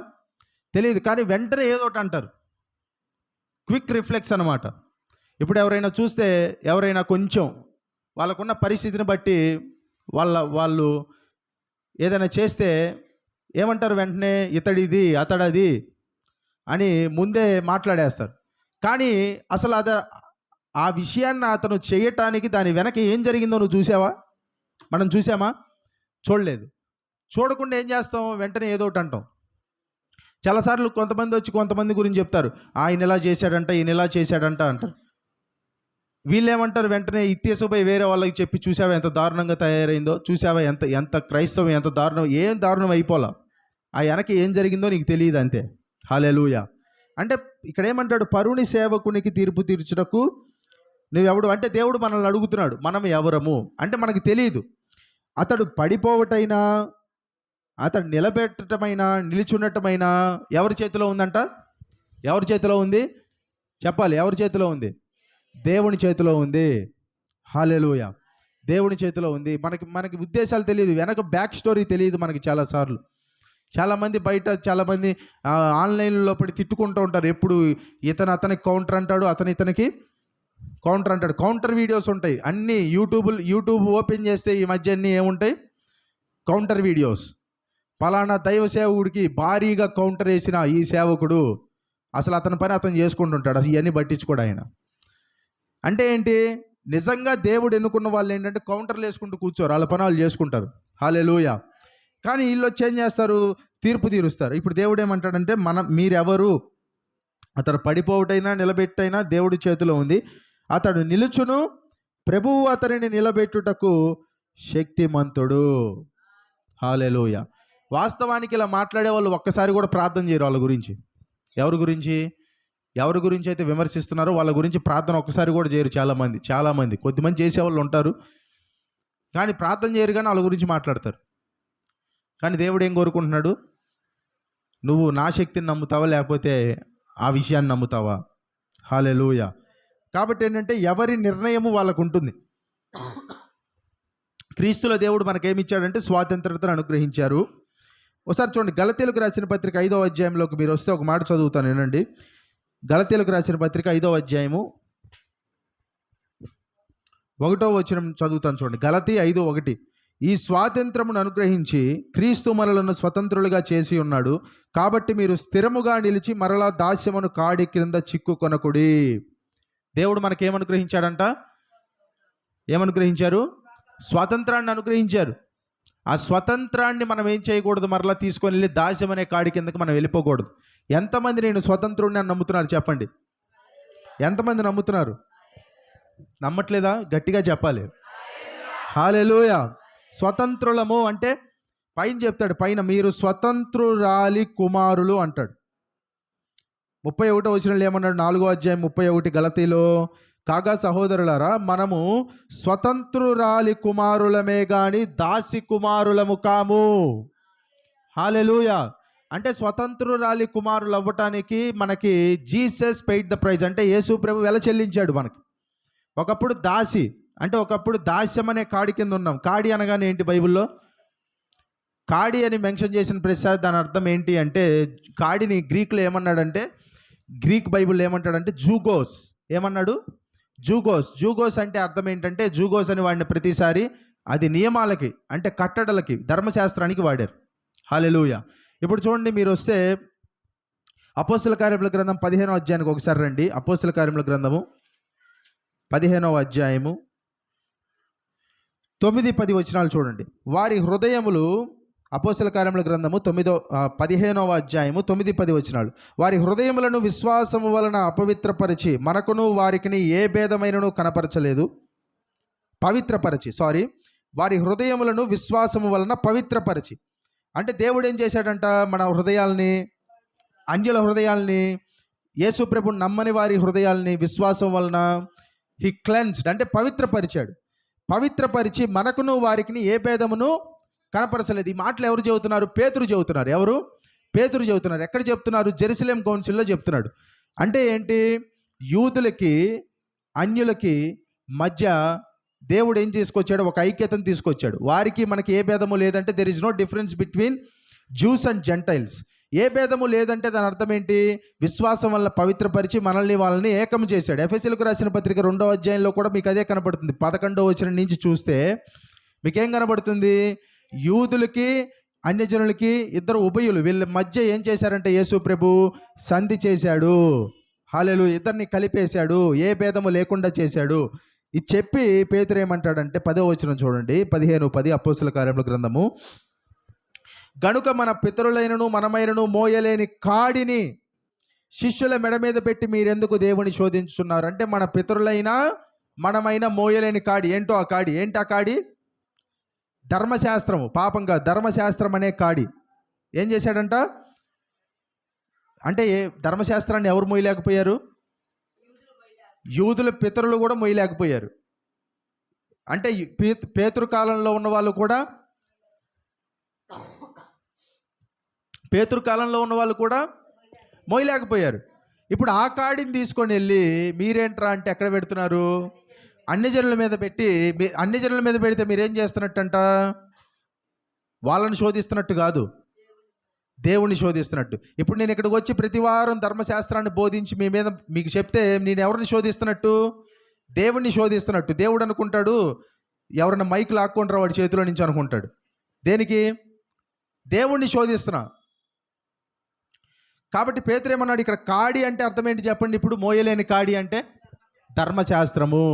తెలియదు. కానీ వెంటనే ఏదో ఒకటి అంటారు. క్విక్ రిఫ్లెక్స్ అనమాట. ఇప్పుడు ఎవరైనా చూస్తే, ఎవరైనా కొంచెం వాళ్ళకున్న పరిస్థితిని బట్టి వాళ్ళు ఏదైనా చేస్తే ఏమంటారు? వెంటనే ఇతడిది అతడది అని ముందే మాట్లాడేస్తారు. కానీ అసలు ఆ విషయాన్ని అతను చేయటానికి దాని వెనక ఏం జరిగిందో నువ్వు చూసావా? మనం చూసామా? చూడలేదు. చూడకుండా ఏం చేస్తాం? వెంటనే ఏదో ఒకటి అంటాం. చాలాసార్లు కొంతమంది వచ్చి కొంతమంది గురించి చెప్తారు, ఆయన ఇలా చేశాడంట, ఈయన ఇలా చేశాడంట అంటారు. వీళ్ళు ఏమంటారు, వెంటనే ఇత్తేసిపోయి వేరే వాళ్ళకి చెప్పి, చూసావా ఎంత దారుణంగా తయారైందో, చూసావా ఎంత ఎంత క్రైస్తవం ఎంత దారుణం, ఏం దారుణం అయిపోలా, ఆ వెనక ఏం జరిగిందో నీకు తెలియదు అంతే. హల్లెలూయా. అంటే ఇక్కడ ఏమంటాడు, పరుని సేవకునికి తీర్పు తీర్చుటకు నువ్వెవడు అంటే దేవుడు మనల్ని అడుగుతున్నాడు, మనం ఎవరము అంటే మనకు తెలియదు. అతడు పడిపోవటైనా, అతడు నిలబెట్టటమైనా, నిలిచున్నటమైనా ఎవరి చేతిలో ఉందంట? ఎవరి చేతిలో ఉంది చెప్పాలి? ఎవరి చేతిలో ఉంది? దేవుని చేతిలో ఉంది. హల్లెలూయా. దేవుని చేతిలో ఉంది. మనకి ఉద్దేశాలు తెలియదు, వెనక బ్యాక్ స్టోరీ తెలియదు మనకి. చాలాసార్లు చాలామంది బయట, చాలామంది ఆన్లైన్లో పడి తిట్టుకుంటూ ఉంటారు. ఎప్పుడు అతనికి కౌంటర్ అంటాడు, ఇతనికి కౌంటర్ అంటాడు. కౌంటర్ వీడియోస్ ఉంటాయి అన్నీ. యూట్యూబ్ ఓపెన్ చేస్తే ఈ మధ్య అన్నీ ఏముంటాయి? Counter videos. పలానా దైవ సేవకుడికి భారీగా కౌంటర్ వేసిన ఈ సేవకుడు, అసలు అతని పని అతను చేసుకుంటుంటాడు, అసలు ఇవన్నీ పట్టించుకోడు ఆయన. అంటే ఏంటి? నిజంగా దేవుడు ఎన్నుకున్న వాళ్ళు ఏంటంటే కౌంటర్లు వేసుకుంటూ కూర్చోరు, వాళ్ళ పని వాళ్ళు చేసుకుంటారు. హల్లెలూయా. కానీ వీళ్ళు వచ్చి ఏం చేస్తారు? తీర్పు తీరుస్తారు. ఇప్పుడు దేవుడు ఏమంటాడంటే, మీరెవరు? అతడు పడిపోవటైనా నిలబెట్టైనా దేవుడి చేతిలో ఉంది. అతడు నిలుచును, ప్రభువు అతనిని నిలబెట్టుటకు శక్తిమంతుడు. హల్లెలూయా. వాస్తవానికి ఇలా మాట్లాడే వాళ్ళు ఒక్కసారి కూడా ప్రార్థన చేయరు వాళ్ళ గురించి. ఎవరి గురించి అయితే విమర్శిస్తున్నారో వాళ్ళ గురించి ప్రార్థన ఒక్కసారి కూడా చేయరు. చాలామంది కొద్దిమంది చేసేవాళ్ళు ఉంటారు, కానీ ప్రార్థన చేయరు, కానీ వాళ్ళ గురించి మాట్లాడతారు. కానీ దేవుడు ఏం కోరుకుంటున్నాడు? నువ్వు నా శక్తిని నమ్ముతావా, లేకపోతే ఆ విషయాన్ని నమ్ముతావా? హల్లెలూయా. కాబట్టి ఏంటంటే ఎవరి నిర్ణయము వాళ్ళకు ఉంటుంది. క్రీస్తులో దేవుడు మనకేమిచ్చాడంటే స్వాతంత్రతను అనుగ్రహించారు. ఒకసారి చూడండి, గలతీయులకు రాసిన పత్రిక 5వ అధ్యాయంలోకి మీరు వస్తే ఒక మాట చదువుతాను, వినండి. గలతీయులకు రాసిన పత్రిక 5వ అధ్యాయము 1వ వచనం చదువుతాను చూడండి. గలతీ 5:1. ఈ స్వాతంత్రమును అనుగ్రహించి క్రీస్తు మనలను స్వతంత్రులుగా చేసి ఉన్నాడు, కాబట్టి మీరు స్థిరముగా నిలిచి మరలా దాస్యమును కాడి క్రింద చిక్కుకొనకుడి. దేవుడు మనకేమనుగ్రహించాడంట? ఏమనుగ్రహించారు? స్వాతంత్రాన్ని అనుగ్రహించారు. ఆ స్వతంత్రాన్ని మనం ఏం చేయకూడదు? మరలా తీసుకొని వెళ్ళి దాస్యం అనే కాడి కిందకి మనం వెళ్ళిపోకూడదు. ఎంతమంది నేను స్వతంత్రుడిని అని నమ్ముతున్నారు చెప్పండి? ఎంతమంది నమ్ముతున్నారు? నమ్మట్లేదా? గట్టిగా చెప్పాలి. హల్లెలూయా. స్వతంత్రులము అంటే పైన చెప్తాడు, పైన మీరు స్వతంత్రురాలి కుమారులు అంటాడు. 31వ వచనంలో ఏమన్నాడు? 4వ అధ్యాయం 31 గలతీలో, కాగా సహోదరులారా, మనము స్వతంత్రురాలి కుమారులమే గాని దాసి కుమారులము కాము. హల్లెలూయా. అంటే స్వతంత్రురాలి కుమారులు అవ్వటానికి మనకి జీసస్ పెయిడ్ ద ప్రైజ్, అంటే యేసు ప్రభు వెల చెల్లించాడు మనకి. ఒకప్పుడు దాసి అంటే, ఒకప్పుడు దాస్యం అనే కాడి కింద ఉన్నాం. కాడి అనగానే ఏంటి? బైబిల్లో కాడి అని మెన్షన్ చేసిన ప్రతిసారి దాని అర్థం ఏంటి అంటే, కాడిని గ్రీక్లో ఏమన్నాడంటే, గ్రీక్ బైబిల్లో ఏమంటాడంటే జూగోస్. ఏమన్నాడు? జూగోస్ అంటే అర్థం ఏంటంటే, జూగోస్ అని వాడిన ప్రతిసారి అది నియమాలకి, అంటే కట్టడలకి, ధర్మశాస్త్రానికి వాడారు. హల్లెలూయా. ఇప్పుడు చూడండి, మీరు వస్తే అపోస్తల కార్యముల గ్రంథం 15వ అధ్యాయానికి ఒకసారి రండి. అపోస్తల కార్యముల గ్రంథము 15వ అధ్యాయము 9-10 వచనాలు చూడండి. వారి హృదయములు, అపోస్తల కార్యముల గ్రంథము 15వ అధ్యాయము 9-10 వచనాలు. వారి హృదయములను విశ్వాసము వలన అపవిత్రపరిచి మనకును వారికిని ఏ భేదమైనను కనపరచలేదు. వారి హృదయములను విశ్వాసము వలన పవిత్రపరిచి, అంటే దేవుడు ఏం చేశాడంట? మన హృదయాల్ని, అన్యుల హృదయాల్ని, యేసు ప్రభుని నమ్మని వారి హృదయాల్ని విశ్వాసం వలన హీ క్లెన్స్డ్, అంటే పవిత్రపరిచాడు. పవిత్రపరిచి మనకును వారికిని ఏ భేదమును కనపరచలేదు. ఈ మాటలు ఎవరు చెబుతున్నారు? పేతురు చెబుతున్నారు. ఎవరు? పేతురు చెబుతున్నారు. ఎక్కడ చెప్తున్నారు? జెరూసలేం కౌన్సిల్లో చెప్తున్నాడు. అంటే ఏంటి? యూదులకి అన్యులకి మధ్య దేవుడు ఏం తీసుకొచ్చాడు? ఒక ఐక్యతను తీసుకొచ్చాడు. వారికి మనకి ఏ భేదము లేదంటే, there is no difference between Jews and Gentiles. ఏ భేదము లేదంటే దాని అర్థం ఏంటి? విశ్వాసం వల్ల పవిత్రపరిచి మనల్ని వాళ్ళని ఏకం చేశాడు. ఎఫెసీయులకు రాసిన పత్రిక 2వ అధ్యాయంలో కూడా మీకు అదే కనబడుతుంది. 11వ వచనం నుంచి చూస్తే మీకేం కనబడుతుంది? యూదులకి అన్యజనులకి ఇద్దరు ఉభయులు, వీళ్ళ మధ్య ఏం చేశారంటే యేసు ప్రభు సంధి చేశాడు. హల్లెలూయా. ఇద్దరిని కలిపేశాడు, ఏ భేదము లేకుండా చేశాడు. ఇది చెప్పి పేతురు ఏమంటాడంటే 10వ వచనం చూడండి, 15:10 అపోస్తల కార్యముల గ్రంథము. గనుక మన పితరులైనను మనమైనను మోయలేని కాడిని శిష్యుల మెడ మీద పెట్టి మీరెందుకు దేవుని శోధించుతున్నారు? అంటే మన పితరులైనా మనమైన మోయలేని కాడి. ఏంటో ఆ కాడి? ఏంటి ఆ కాడి? ధర్మశాస్త్రము. పాపంగా ధర్మశాస్త్రం అనే కాడి ఏం చేశాడంట? అంటే ధర్మశాస్త్రాన్ని ఎవరు మోయలేకపోయారు? యూదుల పితరులు కూడా మోయలేకపోయారు. అంటే పేతురు కాలంలో ఉన్న వాళ్ళు కూడా మోయలేకపోయారు. ఇప్పుడు ఆ కాడిని తీసుకొని వెళ్ళి మీరేంట్రా అంటే ఎక్కడ పెడుతున్నారు? అన్ని జనుల మీద పెట్టి, అన్ని జనుల మీద పెడితే మీరేం చేస్తున్నట్టంట? వాళ్ళని శోధిస్తున్నట్టు కాదు, దేవుణ్ణి శోధిస్తున్నట్టు. ఇప్పుడు నేను ఇక్కడికి వచ్చి ప్రతి వారం ధర్మశాస్త్రాన్ని బోధించి మీ మీద మీకు చెప్తే నేను ఎవరిని శోధిస్తున్నట్టు? దేవుణ్ణి శోధిస్తున్నట్టు. దేవుడు అనుకుంటాడు, ఎవరైనా మైక్ లాక్కుంటారా వాడి చేతిలో నుంచి అనుకుంటాడు. దేనికి? దేవుణ్ణి శోధిస్తున్నా. కాబట్టి పేతురేమన్నాడు, ఇక్కడ కాడి అంటే అర్థం ఏంటి చెప్పండి? ఇప్పుడు మోయలేని కాడి అంటే ధర్మశాస్త్రము.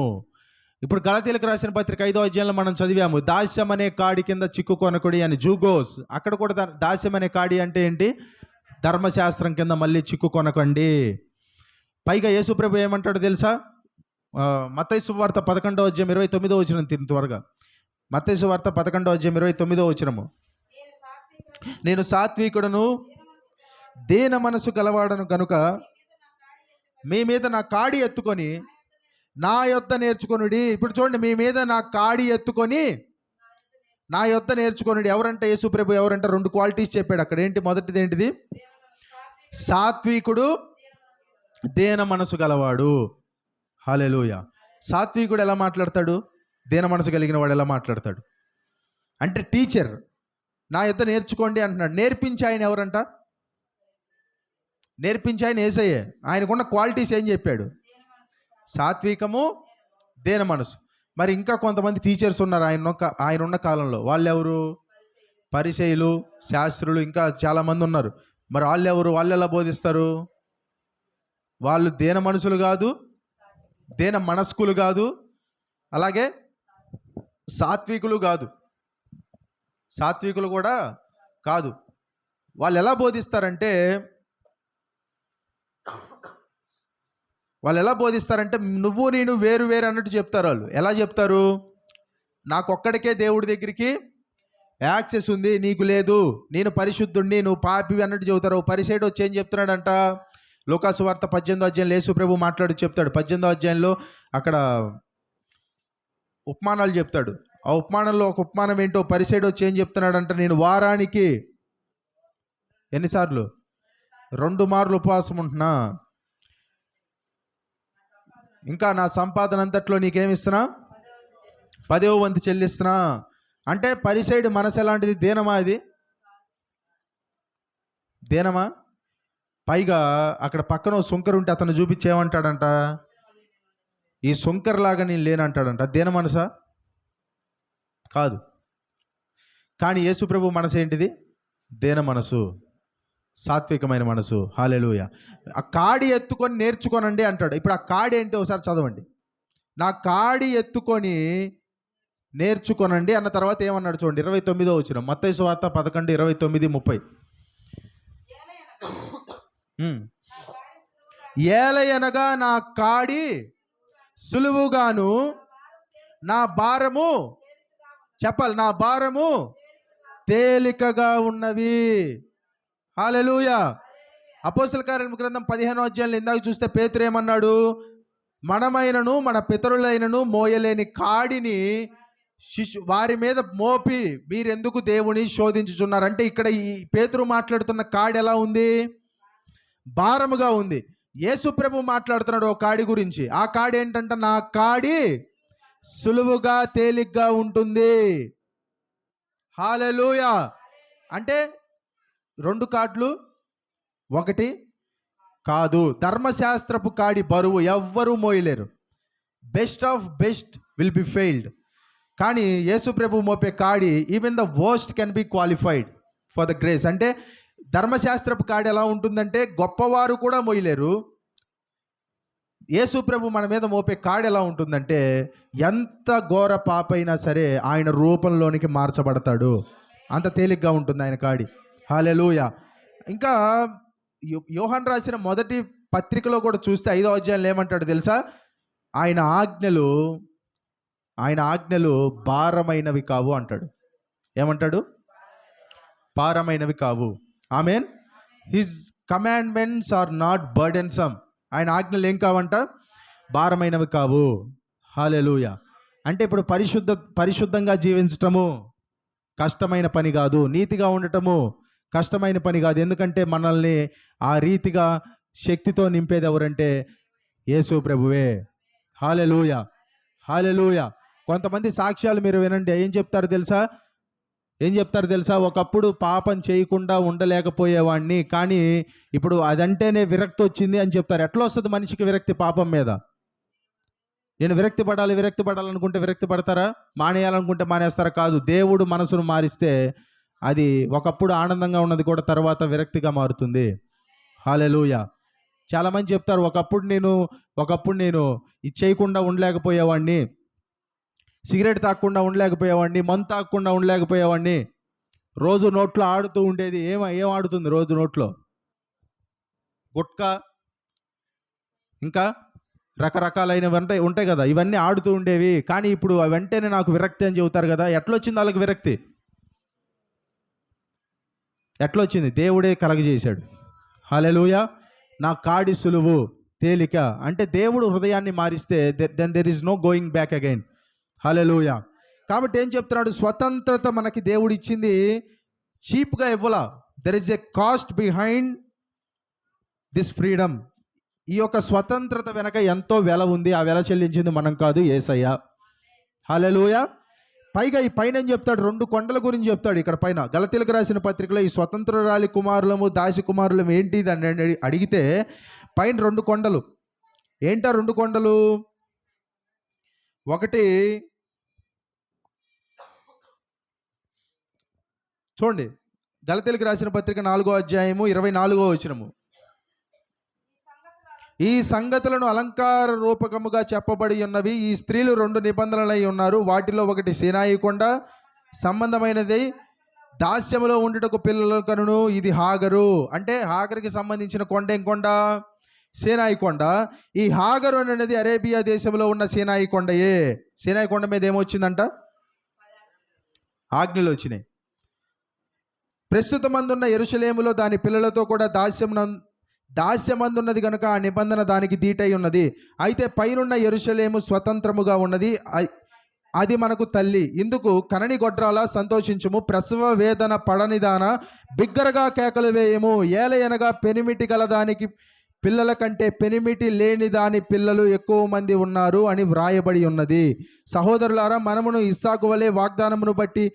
ఇప్పుడు గలతీయులకు రాసిన పత్రిక 5వ అధ్యాయంలో మనం చదివాము, దాస్యం అనే కాడి కింద చిక్కుకొనకుడి అని. జూగోస్. అక్కడ కూడా దాస్యం అనే కాడి అంటే ఏంటి? ధర్మశాస్త్రం కింద మళ్ళీ చిక్కుకొనకండి. పైగా యేసుప్రభు ఏమంటాడు తెలుసా? మత్తయి సువార్త 11వ అధ్యాయం 29వ వచనం త్వరగా. మత్తయి సువార్త 11వ అధ్యాయం 29వ వచనము. నేను సాత్వికుడును దీన మనసు గలవాడను గనుక మీ మీద నా కాడి ఎత్తుకొని నా యొద్ద నేర్చుకొనుడి. ఇప్పుడు చూడండి, మీ మీద నా కాడి ఎత్తుకొని నా యొద్ద నేర్చుకొనుడి. ఎవరంటే యేసుప్రభు ఎవరంటే 2 క్వాలిటీస్ చెప్పాడు అక్కడ. ఏంటి? మొదటిది ఏంటిది? సాత్వికుడు, దీన మనసు గలవాడు. హల్లెలూయా. సాత్వికుడు ఎలా మాట్లాడతాడు? దీన మనసు కలిగిన వాడు ఎలా మాట్లాడతాడు? అంటే టీచర్ నా యొద్ద నేర్చుకోండి అంటున్నాడు. నేర్పించి ఆయన ఎవరంట? నేర్పించి ఆయన యేసయ్యే. ఆయనకున్న క్వాలిటీస్ ఏం చెప్పాడు? సాత్వికము, దీన మనసు. మరి ఇంకా కొంతమంది టీచర్స్ ఉన్నారు ఆయన ఉన్న కాలంలో. వాళ్ళు ఎవరు? పరిసయ్యులు, శాస్త్రులు, ఇంకా చాలామంది ఉన్నారు. మరి వాళ్ళు ఎవరు? వాళ్ళు ఎలా బోధిస్తారు? వాళ్ళు దీన మనసులు కాదు, దీన మనస్కులు కాదు, అలాగే సాత్వికులు కాదు, సాత్వికులు కూడా కాదు. వాళ్ళు ఎలా బోధిస్తారంటే నువ్వు నేను వేరు వేరు అన్నట్టు చెప్తారు. వాళ్ళు ఎలా చెప్తారు? నాకొక్కడికే దేవుడి దగ్గరికి యాక్సెస్ ఉంది, నీకు లేదు, నేను పరిశుద్ధుణ్ణి, నువ్వు పాపి అన్నట్టు చెబుతారు. పరిసైడు వచ్చి ఏం చెప్తున్నాడంట? లూకాసు వార్త 18వ అధ్యాయంలో యేసు ప్రభు మాట్లాడి చెప్తాడు. 18వ అధ్యాయంలో అక్కడ ఉపమానాలు చెప్తాడు. ఆ ఉపమానంలో ఒక ఉపమానం ఏంటో పరిసైడు వచ్చి ఏం చెప్తున్నాడంట? నేను వారానికి ఎన్నిసార్లు? 2 మార్లు ఉపవాసం ఉంటున్నా, ఇంకా నా సంపాదన అంతట్లో నీకేమిస్తున్నా? 10వ వంతు చెల్లిస్తున్నా. అంటే పరిసైడు మనసు ఎలాంటిది? దీనమా? అది దీనమా? పైగా అక్కడ పక్కన సుంకరు ఉంటే అతను చూపించేమంటాడంట? ఈ సుంకర్లాగా నేను లేనంటాడంట. దీన మనసా? కాదు. కానీ యేసుప్రభు మనసు ఏంటిది? దీన మనసు, సాత్వికమైన మనసు. హల్లెలూయా. ఆ కాడి ఎత్తుకొని నేర్చుకోనండి అంటాడు. ఇప్పుడు ఆ కాడి ఏంటి ఒకసారి చదవండి. నా కాడి ఎత్తుకొని నేర్చుకోనండి అన్న తర్వాత ఏమన్నాడు చూడండి, 29వ వచనం. మత్తయి సువార్త 11, 29, 30. ఏలయనగా నా కాడి సులువుగాను నా భారము, చెప్పాలి, నా భారము తేలికగా ఉన్నవి. హల్లెలూయా. అపోస్తల కార్యముల గ్రంథం 15వ అధ్యాయంలో ఇందాక చూస్తే పేతురు ఏమన్నాడు? మనమైనను మన పితరులైనను మోయలేని కాడిని వారి మీద మోపి మీరెందుకు దేవుని శోధించుచున్నారు అంటే, ఇక్కడ ఈ పేతురు మాట్లాడుతున్న కాడి ఎలా ఉంది? భారముగా ఉంది. యేసుప్రభు మాట్లాడుతున్నాడు ఓ కాడి గురించి. ఆ కాడి ఏంటంటే, నా కాడి సులువుగా తేలిగ్గా ఉంటుంది. హల్లెలూయా. అంటే 2 కాడ్లు ఒకటి కాదు. ధర్మశాస్త్రపు కాడి బరువు ఎవ్వరూ మోయలేరు. Best of best will be failed. కానీ యేసుప్రభు మోపే కాడి even the worst can be qualified for the grace. అంటే ధర్మశాస్త్రపు కాడి ఎలా ఉంటుందంటే గొప్పవారు కూడా మోయలేరు. యేసుప్రభు మన మీద మోపే కాడి ఎలా ఉంటుందంటే ఎంత ఘోర పాపైనా సరే ఆయన రూపంలోనికి మార్చబడతాడు. అంత తేలిగ్గా ఉంటుంది ఆయన కాడి. హల్లెలూయా. ఇంకా యోహాను రాసిన మొదటి పత్రికలో కూడా చూస్తే 5వ అధ్యాయంలో ఏమంటాడు తెలుసా? ఆయన ఆజ్ఞలు భారమైనవి కావు అంటాడు. ఏమంటాడు? భారమైనవి కావు. Amen. His commandments are not burdensome. ఆయన ఆజ్ఞలు ఏం కావంట? భారమైనవి కావు. హల్లెలూయా. అంటే ఇప్పుడు పరిశుద్ధంగా జీవించటము కష్టమైన పని కాదు, నీతిగా ఉండటము కష్టమైన పని కాదు. ఎందుకంటే మనల్ని ఆ రీతిగా శక్తితో నింపేది ఎవరంటే యేసు ప్రభువే. హల్లెలూయా, హల్లెలూయా. కొంతమంది సాక్ష్యాలు మీరు వినండి. ఏం చెప్తారు తెలుసా? ఒకప్పుడు పాపం చేయకుండా ఉండలేకపోయేవాడిని, కానీ ఇప్పుడు అదంటేనే విరక్తి వచ్చింది అని చెప్తారు. ఎట్లా వస్తుంది మనిషికి విరక్తి పాపం మీద? నేను విరక్తి పడాలనుకుంటే విరక్తి పడతారా? మానేయాలనుకుంటే మానేస్తారా? కాదు. దేవుడు మనసును మారిస్తే అది ఒకప్పుడు ఆనందంగా ఉన్నది కూడా తర్వాత విరక్తిగా మారుతుంది. హల్లెలూయా. చాలామంది చెప్తారు, ఒకప్పుడు నేను ఇది చేయకుండా ఉండలేకపోయేవాడిని, సిగరెట్ తాగకుండా ఉండలేకపోయేవాడిని, మందు తాగకుండా ఉండలేకపోయేవాడిని, రోజు నోట్లో ఆడుతూ ఉండేది. ఏం ఆడుతుంది రోజు నోట్లో? గుట్కా, ఇంకా రకరకాలైనవి ఉంటాయి కదా, ఇవన్నీ ఆడుతూ ఉండేవి. కానీ ఇప్పుడు వెంటనే నాకు విరక్తి అని చెబుతారు కదా. ఎట్లొచ్చింది వాళ్ళకి విరక్తి? ఎట్లొచ్చింది? దేవుడే కలగజేశాడు. హల్లెలూయా. నా కాడి సులువు తేలిక అంటే దేవుడు హృదయాన్ని మారిస్తే then there is no going back again. Hallelujah. కాబట్టి ఏం చెప్తున్నాడు? స్వతంత్రత మనకి దేవుడు ఇచ్చింది చీప్గా ఇవ్వలా. There is a cost behind this freedom. ఈ యొక్క స్వతంత్రత వెనక ఎంతో వెల ఉంది. ఆ వెల చెల్లించింది మనం కాదు, యేసయ్య. హల్లెలూయా. పైగా ఈ పైన ఏం చెప్తాడు? 2 కొండల గురించి చెప్తాడు ఇక్కడ పైన. గలతీయులకు రాసిన పత్రికలో ఈ స్వతంత్రురాలి కుమారులము దాసి కుమారులము ఏంటిది అని అడిగితే పైన 2 కొండలు. ఏంటా 2 కొండలు? ఒకటి చూడండి, గలతీయులకు రాసిన పత్రిక 4వ అధ్యాయము 24వ వచనము. ఈ సంగతులను అలంకార రూపకముగా చెప్పబడి ఉన్నవి. ఈ స్త్రీలు 2 నిబంధనలై ఉన్నారు. వాటిలో ఒకటి సీనాయి కొండ సంబంధమైనది, దాస్యములో ఉండుటకు పిల్లల కనును. ఇది హాగరు. అంటే హాగరుకి సంబంధించిన కొండ ఏం కొండ? సీనాయి కొండ. ఈ హాగరు అనేది అరేబియా దేశంలో ఉన్న సీనాయి కొండయే. సీనాయి కొండ మీద ఏమొచ్చిందంట? ఆజ్ఞలు వచ్చినాయి. ప్రస్తుతమందున్న యెరూషలేములో దాని పిల్లలతో కూడా దాస్యమందున్నది కనుక ఆ నిబంధన దానికి దీటై ఉన్నది. అయితే పైనున్న యెరూషలేము స్వతంత్రముగా ఉన్నది, అది మనకు తల్లి. ఇందుకు కనని గొడ్రాల సంతోషించుము, ప్రసవ వేదన పడనిదాన బిగ్గరగా కేకలు వేయము. ఏలయనగా పెనిమిటి గల దానికి పిల్లల కంటే పెనిమిటి లేని దాని పిల్లలు ఎక్కువ మంది ఉన్నారు అని వ్రాయబడి ఉన్నది. సహోదరులారా, మనమును ఇస్సాకు వలె వాగ్దానమును బట్టి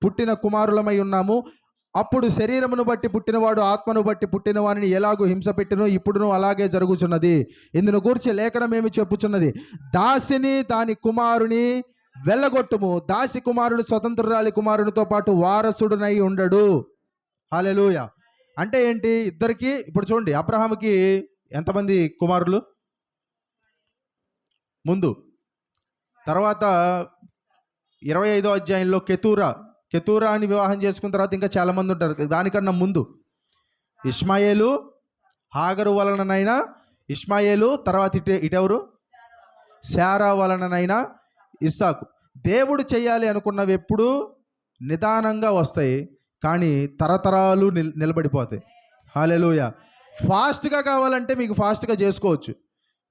పుట్టిన కుమారులమై ఉన్నాము. అప్పుడు శరీరమును బట్టి పుట్టినవాడు ఆత్మను బట్టి పుట్టిన వానిని ఎలాగూ హింస పెట్టినో ఇప్పుడును అలాగే జరుగుచున్నది. ఇందును గూర్చి లేఖనం ఏమి చెప్పుచున్నది? దాసిని దాని కుమారుని వెళ్ళగొట్టుము, దాసి కుమారుడు స్వతంత్రురాలి కుమారునితో పాటు వారసుడునై ఉండడు. హల్లెలూయా. అంటే ఏంటి? ఇద్దరికి ఇప్పుడు చూడండి, అబ్రహాముకి ఎంతమంది కుమారులు? ముందు తర్వాత 25వ అధ్యాయంలో కెతూరాని వివాహం చేసుకున్న తర్వాత ఇంకా చాలామంది ఉంటారు. దానికన్నా ముందు ఇష్మాయేలు, హాగరు వలననైనా ఇష్మాయేలు, తర్వాత ఇటెవరు? శారా వలననైనా ఇస్సాకు. దేవుడు చేయాలి అనుకున్నవి ఎప్పుడు నిదానంగా వస్తాయి, కానీ తరతరాలు నిలబడిపోతాయి. హల్లెలూయా. ఫాస్ట్గా కావాలంటే మీకు ఫాస్ట్గా చేసుకోవచ్చు.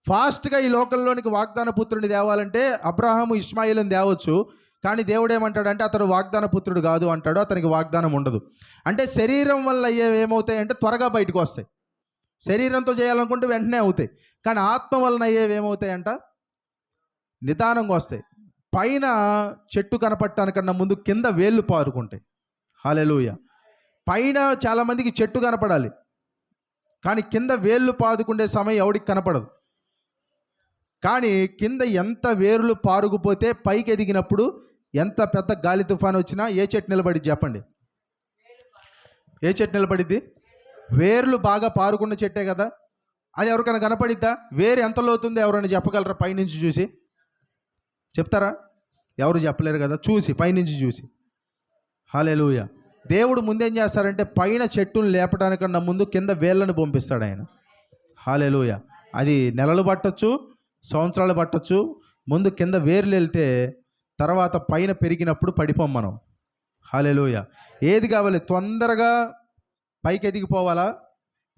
ఫాస్ట్గా ఈ లోకంలోనికి వాగ్దాన పుత్రుని తేవాలంటే అబ్రహాము ఇష్మాయేలుని తేవచ్చు. కానీ దేవుడు ఏమంటాడంటే అతడు వాగ్దాన పుత్రుడు కాదు అంటాడు. అతనికి వాగ్దానం ఉండదు. అంటే శరీరం వల్ల అయ్యేవి ఏమవుతాయంటే త్వరగా బయటకు వస్తాయి. శరీరంతో చేయాలనుకుంటే వెంటనే అవుతాయి. కానీ ఆత్మ వలన అయ్యేవి ఏమవుతాయంట? నిదానంగా వస్తాయి. పైన చెట్టు కనపడటానికన్నా ముందు కింద వేళ్ళు పారుకుంటాయి. హల్లెలూయా. పైన చాలామందికి చెట్టు కనపడాలి, కానీ కింద వేళ్ళు పాదుకుండే సమయం ఎవడికి కనపడదు. కానీ కింద ఎంత వేర్లు పారుకుపోతే పైకి ఎదిగినప్పుడు ఎంత పెద్ద గాలి తుఫాను వచ్చినా ఏ చెట్టు నిలబడిద్ది చెప్పండి? ఏ చెట్టు నిలబడిద్ది? వేర్లు బాగా పారుకున్న చెట్టే కదా. అది ఎవరికైనా కనపడిద్దా? వేరు ఎంత లోతుందో ఎవరైనా చెప్పగలరా? పైనుంచి చూసి చెప్తారా? ఎవరు చెప్పలేరు కదా, చూసి పైనుంచి చూసి. హల్లెలూయా. దేవుడు ముందేం చేస్తారంటే పైన చెట్టును లేపడానికన్నా ముందు కింద వేళ్ళను పంపిస్తాడు ఆయన. హల్లెలూయా. అది నెలలు పట్టచ్చు, సంవత్సరాలు పట్టొచ్చు. ముందు కింద వేర్లు వెళ్తే తర్వాత పైన పెరిగినప్పుడు పడిపోం మనం. హల్లెలూయా. ఏది కావాలి? తొందరగా పైకి ఎదిగిపోవాలా?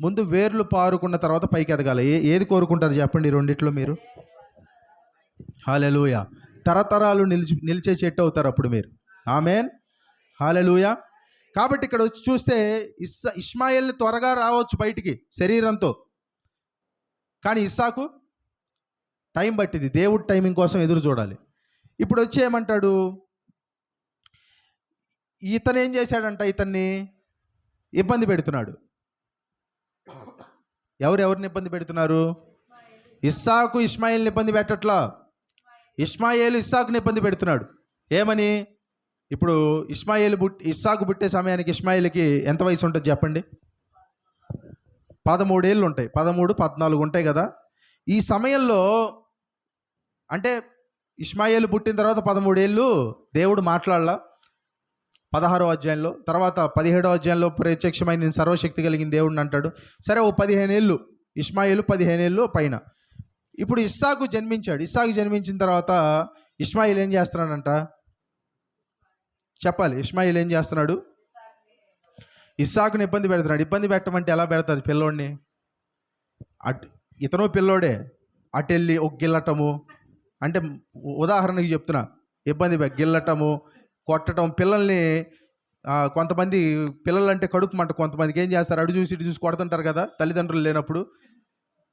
ముందు వేర్లు పారుకున్న తర్వాత పైకి ఎదగాలి. ఏది కోరుకుంటారు చెప్పండి ఈ రెండిట్లో మీరు? హల్లెలూయా. తరతరాలు నిలిచే చెట్టు అవుతారు అప్పుడు మీరు. ఆమేన్. హల్లెలూయా. కాబట్టి ఇక్కడ వచ్చి చూస్తే ఇష్మాయేల్ని త్వరగా రావచ్చు బయటికి శరీరంతో, కానీ ఇస్సాకు టైం పట్టింది. దేవుడి టైమింగ్ కోసం ఎదురు చూడాలి. ఇప్పుడు వచ్చి ఏమంటాడు? ఇతను ఏం చేశాడంట? ఇతన్ని ఇబ్బంది పెడుతున్నాడు. ఎవరిని ఇబ్బంది పెడుతున్నారు? ఇస్సాకు ఇష్మాయేల్ని ఇబ్బంది పెట్టట్లా, ఇష్మాయేలు ఇస్సాకుని ఇబ్బంది పెడుతున్నాడు. ఏమని? ఇప్పుడు ఇస్సాకు పుట్టే సమయానికి ఇష్మాయేల్కి ఎంత వయసు ఉంటుంది చెప్పండి? 13 ఏళ్ళు ఉంటాయి. 13, 14 ఉంటాయి కదా. ఈ సమయంలో అంటే ఇష్మాయేలు పుట్టిన తర్వాత 13 ఏళ్ళు దేవుడు మాట్లాడలా. 16వ అధ్యాయంలో, తర్వాత 17వ అధ్యాయంలో ప్రత్యక్షమైన నేను సర్వశక్తి కలిగిన దేవుడిని అంటాడు. సరే, ఓ 15 ఏళ్ళు ఇష్మాయేలు, 15 ఏళ్ళు పైన. ఇప్పుడు ఇస్సాకు జన్మించాడు. ఇస్సాకు జన్మించిన తర్వాత ఇష్మాయేల్ ఏం చేస్తున్నాడంట? చెప్పాలి. ఇష్మాయేల్ ఏం చేస్తున్నాడు? ఇస్సాకుని ఇబ్బంది పెడుతున్నాడు. ఇబ్బంది పెట్టమంటే ఎలా పెడతారు పిల్లోడిని? ఇతను పిల్లోడే, అటెళ్ళి ఒక గిల్లటము, అంటే ఉదాహరణకి చెప్తున్నా, ఇబ్బంది గిల్లటము, కొట్టడం. పిల్లల్ని కొంతమంది పిల్లలంటే కడుపు మంట, కొంతమందికి ఏం చేస్తారు? అడు చూసి ఇటు చూసి కొడుతుంటారు కదా తల్లిదండ్రులు లేనప్పుడు.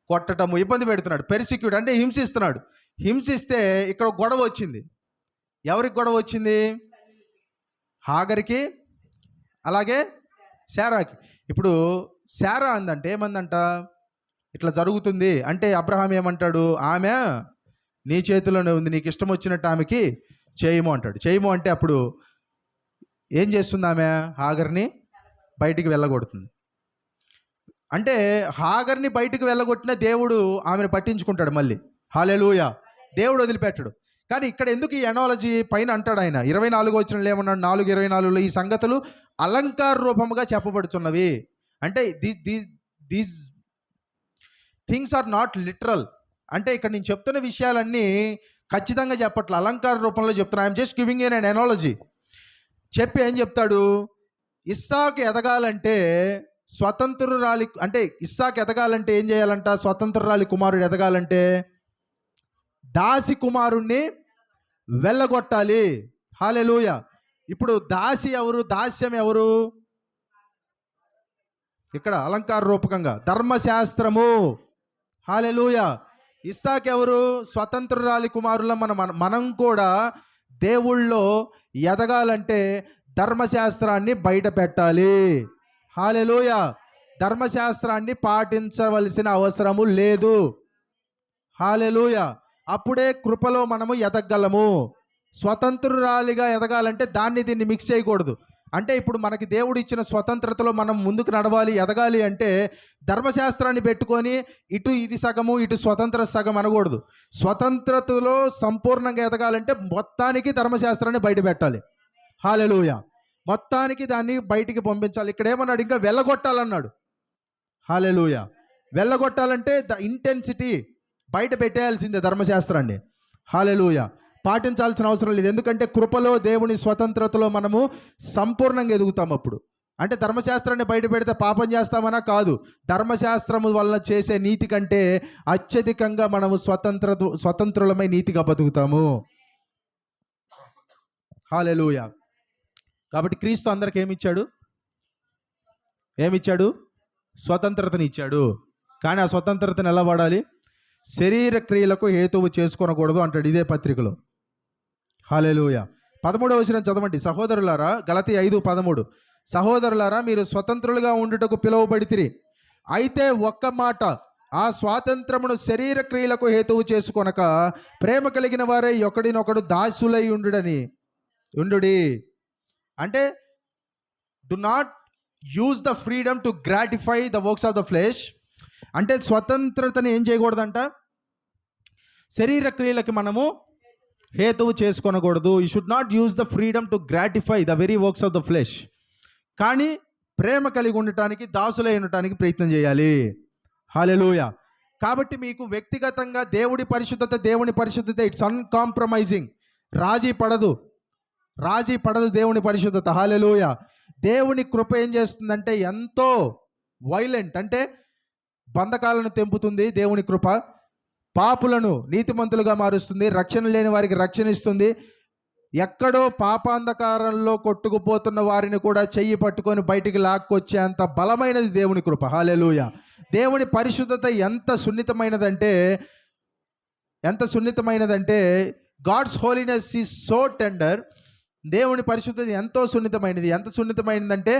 కొట్టటము, ఇబ్బంది పెడుతున్నాడు. పెర్సిక్యూట్ అంటే హింసిస్తున్నాడు. హింసిస్తే ఇక్కడ గొడవ వచ్చింది. ఎవరికి గొడవ వచ్చింది? హాగర్కి, అలాగే శారాకి. ఇప్పుడు శారా అందంటే ఏమందంట? ఇట్లా జరుగుతుంది అంటే అబ్రహాం ఏమంటాడు? ఆమె నీ చేతిలోనే ఉంది, నీకు ఇష్టం వచ్చినట్టు ఆమెకి చేయము అంటాడు. చేయము అంటే అప్పుడు ఏం చేస్తుంది? ఆమె హాగర్ని బయటికి వెళ్ళగొడుతుంది. అంటే హాగర్ని బయటికి వెళ్ళగొట్టిన దేవుడు ఆమెను పట్టించుకుంటాడు మళ్ళీ. హల్లెలూయా. దేవుడు వదిలిపెట్టడు. కానీ ఇక్కడ ఎందుకు ఈ ఎనాలజీ పైన అంటాడు ఆయన? 24వ వచనంలో ఏమన్నాడు? 4:24లో ఈ సంగతులు అలంకార రూపముగా చెప్పబడుతున్నవి. అంటే these things are not literal. అంటే ఇక్కడ నేను చెప్తున్న విషయాలన్నీ ఖచ్చితంగా చెప్పట్ల, అలంకార రూపంలో చెప్తున్నా. I'm just giving N analogy. చెప్పి ఏం చెప్తాడు? ఇస్సాకు ఎదగాలంటే స్వతంత్రురాలి, అంటే ఇస్సాకు ఎదగాలంటే ఏం చేయాలంట? స్వతంత్రురాలి కుమారుడు ఎదగాలంటే దాసి కుమారుణ్ణి వెళ్ళగొట్టాలి. హల్లెలూయా. ఇప్పుడు దాసి ఎవరు? దాస్యం ఎవరు? ఇక్కడ అలంకార రూపకంగా ధర్మశాస్త్రము. హల్లెలూయా. ఇస్సాకు ఎవరు? స్వతంత్రురాలి కుమారుల మనం కూడా దేవుళ్ళో ఎదగాలంటే ధర్మశాస్త్రాన్ని బయట పెట్టాలి. హల్లెలూయా. ధర్మశాస్త్రాన్ని పాటించవలసిన అవసరము లేదు. హల్లెలూయా. అప్పుడే కృపలో మనము ఎదగలము. స్వతంత్రురాలిగా ఎదగాలంటే దీన్ని మిక్స్ చేయకూడదు. అంటే ఇప్పుడు మనకి దేవుడు ఇచ్చిన స్వతంత్రతలో మనం ముందుకు నడవాలి, ఎదగాలి అంటే ధర్మశాస్త్రాన్ని పెట్టుకొని ఇటు ఇది సగము, ఇటు స్వతంత్ర సగం అనకూడదు. స్వతంత్రతలో సంపూర్ణంగా ఎదగాలంటే మొత్తానికి ధర్మశాస్త్రాన్ని బయట పెట్టాలి. హల్లెలూయా. మొత్తానికి దాన్ని బయటికి పంపించాలి. ఇక్కడ ఏమన్నాడు? ఇంకా వెళ్ళగొట్టాలన్నాడు. హల్లెలూయా. వెళ్ళగొట్టాలంటే ద ఇంటెన్సిటీ బయట పెట్టేయాల్సిందే ధర్మశాస్త్రాన్ని. హల్లెలూయా. పాటించాల్సిన అవసరం లేదు. ఎందుకంటే కృపలో దేవుని స్వతంత్రతలో మనము సంపూర్ణంగా ఎదుగుతాం. అప్పుడు అంటే ధర్మశాస్త్రాన్ని బయట పెడితే పాపం చేస్తామనా? కాదు. ధర్మశాస్త్రము వల్ల చేసే నీతి కంటే అత్యధికంగా మనము స్వతంత్రులమై నీతిగా బతుకుతాము. హల్లెలూయా. కాబట్టి క్రీస్తు అందరికి ఏమిచ్చాడు? స్వతంత్రతని ఇచ్చాడు. కానీ ఆ స్వతంత్రతను ఎలా వాడాలి? శరీర క్రియలకు హేతువు చేసుకొనకూడదు అంటాడు ఇదే పత్రికలో. హల్లెలూయా. 13వ వచనం చదవండి సహోదరులారా. గలతీ 5:13. సహోదరులారా, మీరు స్వతంత్రులుగా ఉండుటకు పిలువబడితిరి. అయితే ఒక్క మాట, ఆ స్వాతంత్రమును శరీర క్రియలకు హేతువు చేసుకొనక ప్రేమ కలిగిన వారే ఒకడినొకడు దాసులై ఉండుడి. అంటే do not use the freedom to gratify the works of the flesh. అంటే స్వతంత్రతని ఏం చేయకూడదంట? శరీర క్రియలకి మనము హేతువు చేసుకొనకూడదు. You should not use the freedom to gratify the very works of the flesh. కానీ ప్రేమ కలిగి ఉండటానికి, దాసులై ఉండటానికి ప్రయత్నం చేయాలి. హల్లెలూయా. కాబట్టి మీకు వ్యక్తిగతంగా దేవుని పరిశుద్ధత ఇట్స్ అన్కాంప్రమైజింగ్. రాజీ పడదు దేవుని పరిశుద్ధత. హల్లెలూయా. దేవుని కృప ఏం చేస్తుందంటే ఎంతో వైలెంట్, అంటే బంధకాలను తెంపుతుంది దేవుని కృప. పాపులను నీతిమంతులుగా మారుస్తుంది, రక్షణ లేని వారికి రక్షణ ఇస్తుంది. ఎక్కడో పాపాంధకారంలో కొట్టుకుపోతున్న వారిని కూడా చెయ్యి పట్టుకొని బయటికి లాక్కొచ్చే అంత బలమైనది దేవుని కృప. హల్లెలూయా. దేవుని పరిశుద్ధత ఎంత సున్నితమైనదంటే God's holiness is so tender. దేవుని పరిశుద్ధత ఎంతో సున్నితమైనది. ఎంత సున్నితమైనదంటే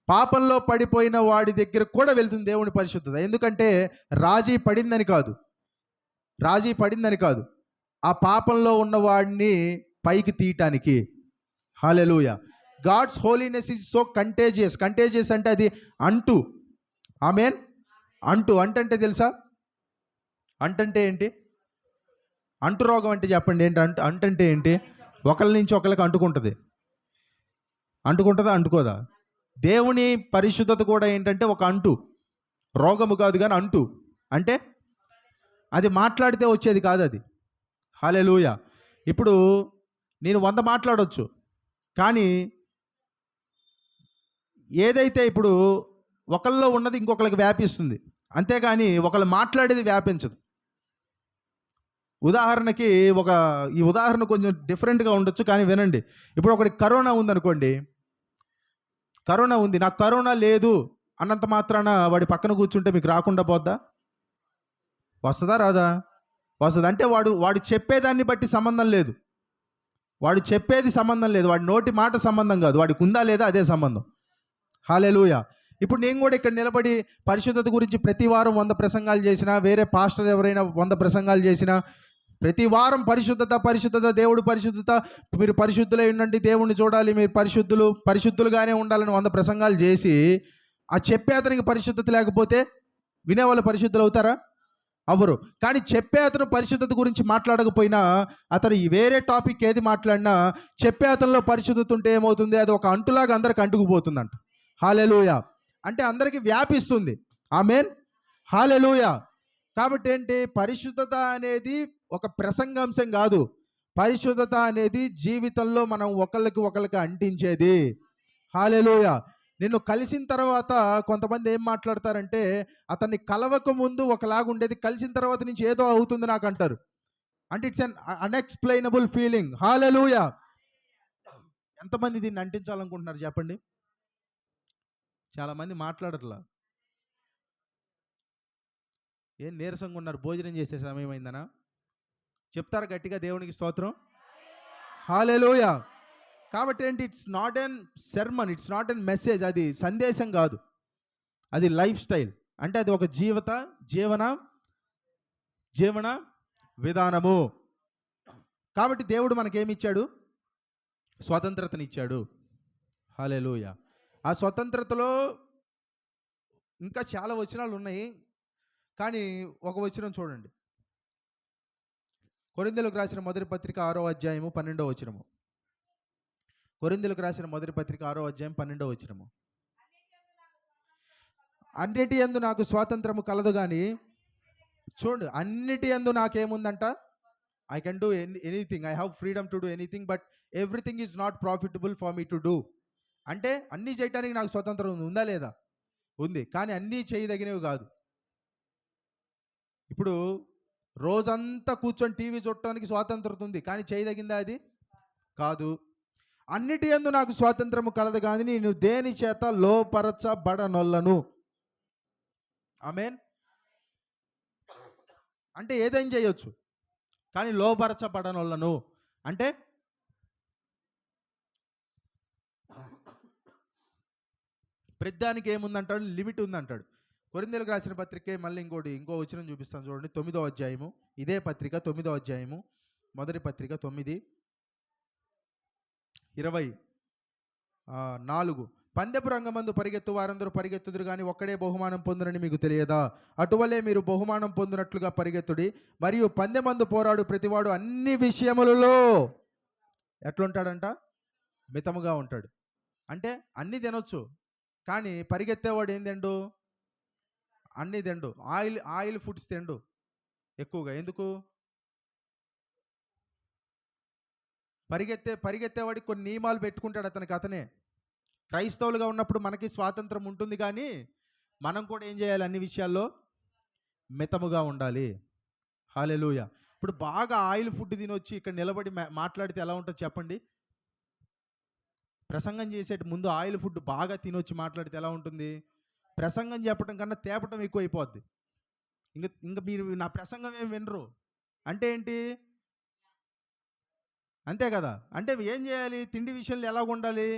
పాపంలో పడిపోయిన వాడి దగ్గర కూడా వెళ్తుంది దేవుని పరిశుద్ధత. ఎందుకంటే రాజీ పడిందని కాదు, ఆ పాపంలో ఉన్న వాడిని పైకి తీయటానికి. Hallelujah. God's holiness is so contagious అంటే అది అంటూ. ఆమేన్. అంటే తెలుసా? అంటంటే ఏంటి? అంటు రోగం అంటే చెప్పండి ఏంటి? అంటంటే ఏంటి? ఒకరి నుంచి ఒకరికి అంటుకుంటుందా అంటుకోదా? దేవుని పరిశుద్ధత కూడా ఏంటంటే ఒక అంటు. రోగము కాదు కానీ అంటు. అంటే అది మాట్లాడితే వచ్చేది కాదు అది. హల్లెలూయా. ఇప్పుడు నేను 100 మాట్లాడవచ్చు, కానీ ఏదైతే ఇప్పుడు ఒకళ్ళలో ఉన్నది ఇంకొకరికి వ్యాపిస్తుంది, అంతేగాని ఒకళ్ళు మాట్లాడేది వ్యాపించదు. ఉదాహరణకి ఈ ఉదాహరణ కొంచెం డిఫరెంట్గా ఉండొచ్చు, కానీ వినండి. ఇప్పుడు ఒకరికి కరోనా ఉందనుకోండి, కరోనా ఉంది, నాకు కరోనా లేదు అన్నంత మాత్రాన వాడి పక్కన కూర్చుంటే మీకు రాకుండా పోద్దా? వస్తుందా రాదా? వస్తుంది. అంటే వాడు చెప్పేదాన్ని బట్టి సంబంధం లేదు, వాడు చెప్పేది సంబంధం లేదు, వాడి నోటి మాట సంబంధం కాదు, వాడికి ఉందా లేదా అదే సంబంధం. హల్లెలూయా. ఇప్పుడు నేను కూడా ఇక్కడ నిలబడి పరిశుద్ధత గురించి ప్రతి వారం 100 ప్రసంగాలు చేసినా, వేరే పాస్టర్ ఎవరైనా 100 ప్రసంగాలు చేసినా, ప్రతి వారం పరిశుద్ధత, దేవుడు పరిశుద్ధత, మీరు పరిశుద్ధులై ఉండండి, దేవుణ్ణి చూడాలి, మీరు పరిశుద్ధులుగానే ఉండాలని 100 ప్రసంగాలు చేసి, ఆ చెప్పే అతనికి పరిశుద్ధత లేకపోతే వినేవాళ్ళు పరిశుద్ధులు అవుతారా? అవ్వరు. కానీ చెప్పే అతను పరిశుద్ధత గురించి మాట్లాడకపోయినా, అతను వేరే టాపిక్ ఏది మాట్లాడినా చెప్పే అతనిలో పరిశుద్ధత ఉంటే ఏమవుతుంది? అది ఒక అంటులాగా అందరికి అంటుకుపోతుందంట. హల్లెలూయా. అంటే అందరికీ వ్యాపిస్తుంది. ఆమేన్. హల్లెలూయా. కాబట్టి ఏంటి? పరిశుద్ధత అనేది ఒక ప్రసంగాంశం కాదు. పరిశుద్ధత అనేది జీవితంలో మనం ఒకళ్ళకి అంటించేది. హల్లెలూయా. నిన్ను కలిసిన తర్వాత కొంతమంది ఏం మాట్లాడతారంటే, అతన్ని కలవక ముందు ఒకలాగా ఉండేది, కలిసిన తర్వాత నుంచి ఏదో అవుతుంది నాకు అంటారు. అంటే ఇట్స్ అన్ అన్ఎక్స్ప్లెయినబుల్ ఫీలింగ్. హల్లెలూయా. ఎంతమంది దీన్ని అంటించాలనుకుంటున్నారు చెప్పండి? చాలామంది మాట్లాడట్లా. ఏం నీరసంగా ఉన్నారు? భోజనం చేసే సమయం అయిందనా? చెప్తారా గట్టిగా దేవునికి స్తోత్రం? హల్లెలూయా. కాబట్టి ఏంటి? It's not an sermon, it's not an message. అది సందేశం కాదు, అది లైఫ్ స్టైల్. అంటే అది ఒక జీవన విధానము. కాబట్టి దేవుడు మనకేమిచ్చాడు? స్వతంత్రతనిచ్చాడు. హల్లెలూయా. ఆ స్వతంత్రతలో ఇంకా చాలా వచనాలు ఉన్నాయి, కానీ ఒక వచనం చూడండి. కొరింథీయులకు రాసిన మొదటి పత్రిక 6వ అధ్యాయము 12వ వచనము. కొరింథీయులకు రాసిన మొదటి పత్రిక 6వ అధ్యాయం 12వ వచనము. అన్నిటి యందు నాకు స్వాతంత్రము కలదు, కానీ చూడండి, అన్నిటి యందు నాకేముందంట? I can do anything, I have freedom to do anything, but everything is not profitable for me to do. అంటే అన్నీ చేయటానికి నాకు స్వతంత్రం ఉందా లేదా? ఉంది, కానీ అన్నీ చేయదగినవి కాదు. ఇప్పుడు రోజంతా కూర్చొని టీవీ చూడటానికి స్వాతంత్రం ఉంది, కానీ చేయదగిందా? అది కాదు. అన్నిటి యందు నాకు స్వాతంత్రము కలదు, కానీ నేను దేని చేత లోపరచబడనొల్లను. ఆమేన్. అంటే ఏదైనా చేయొచ్చు, కానీ లోపరచబడనొల్లను అంటే ప్రతిదానికి ఏముందంటాడు? లిమిట్ ఉందంటాడు. కొరింథీయులకు రాసిన పత్రికే మళ్ళీ ఇంకో వచనం చూపిస్తాను చూడండి. 9వ అధ్యాయము, ఇదే పత్రిక 9వ అధ్యాయము, మొదటి పత్రిక 9:24. పందెపు రంగమందు పరిగెత్తు వారందరూ పరిగెత్తుదురు, కానీ ఒక్కడే బహుమానం పొందునని మీకు తెలియదా? అటువలే మీరు బహుమానం పొందినట్లుగా పరిగెత్తుడి. మరియు పందెమందు పోరాడు ప్రతివాడు అన్ని విషయములలో ఎట్లుంటాడంట? మితముగా ఉంటాడు. అంటే అన్నీ తినొచ్చు, కానీ పరిగెత్తేవాడు ఏం తిండు? అన్నీ తిండు. ఆయిల్ ఫుడ్స్ తిండు ఎక్కువగా. ఎందుకు? పరిగెత్తేవాడికి కొన్ని నియమాలు పెట్టుకుంటాడు అతనే. క్రైస్తవులుగా ఉన్నప్పుడు మనకి స్వాతంత్రం ఉంటుంది, కానీ మనం కూడా ఏం చేయాలి? అన్ని విషయాల్లో మితముగా ఉండాలి. హల్లెలూయా. ఇప్పుడు బాగా ఆయిల్ ఫుడ్ తినొచ్చి ఇక్కడ నిలబడి మాట్లాడితే ఎలా ఉంటుంది చెప్పండి? ప్రసంగం చేసేటి ముందు ఆయిల్ ఫుడ్ బాగా తినొచ్చి మాట్లాడితే ఎలా ఉంటుంది? ప్రసంగం చెప్పడం కన్నా తేపటం ఎక్కువ అయిపోద్ది. ఇంక మీరు నా ప్రసంగం ఏం వినరు. అంటే ఏంటి? అంతే కదా. అంటే ఏం చేయాలి? తిండి విషయంలో ఎలా ఉండాలి?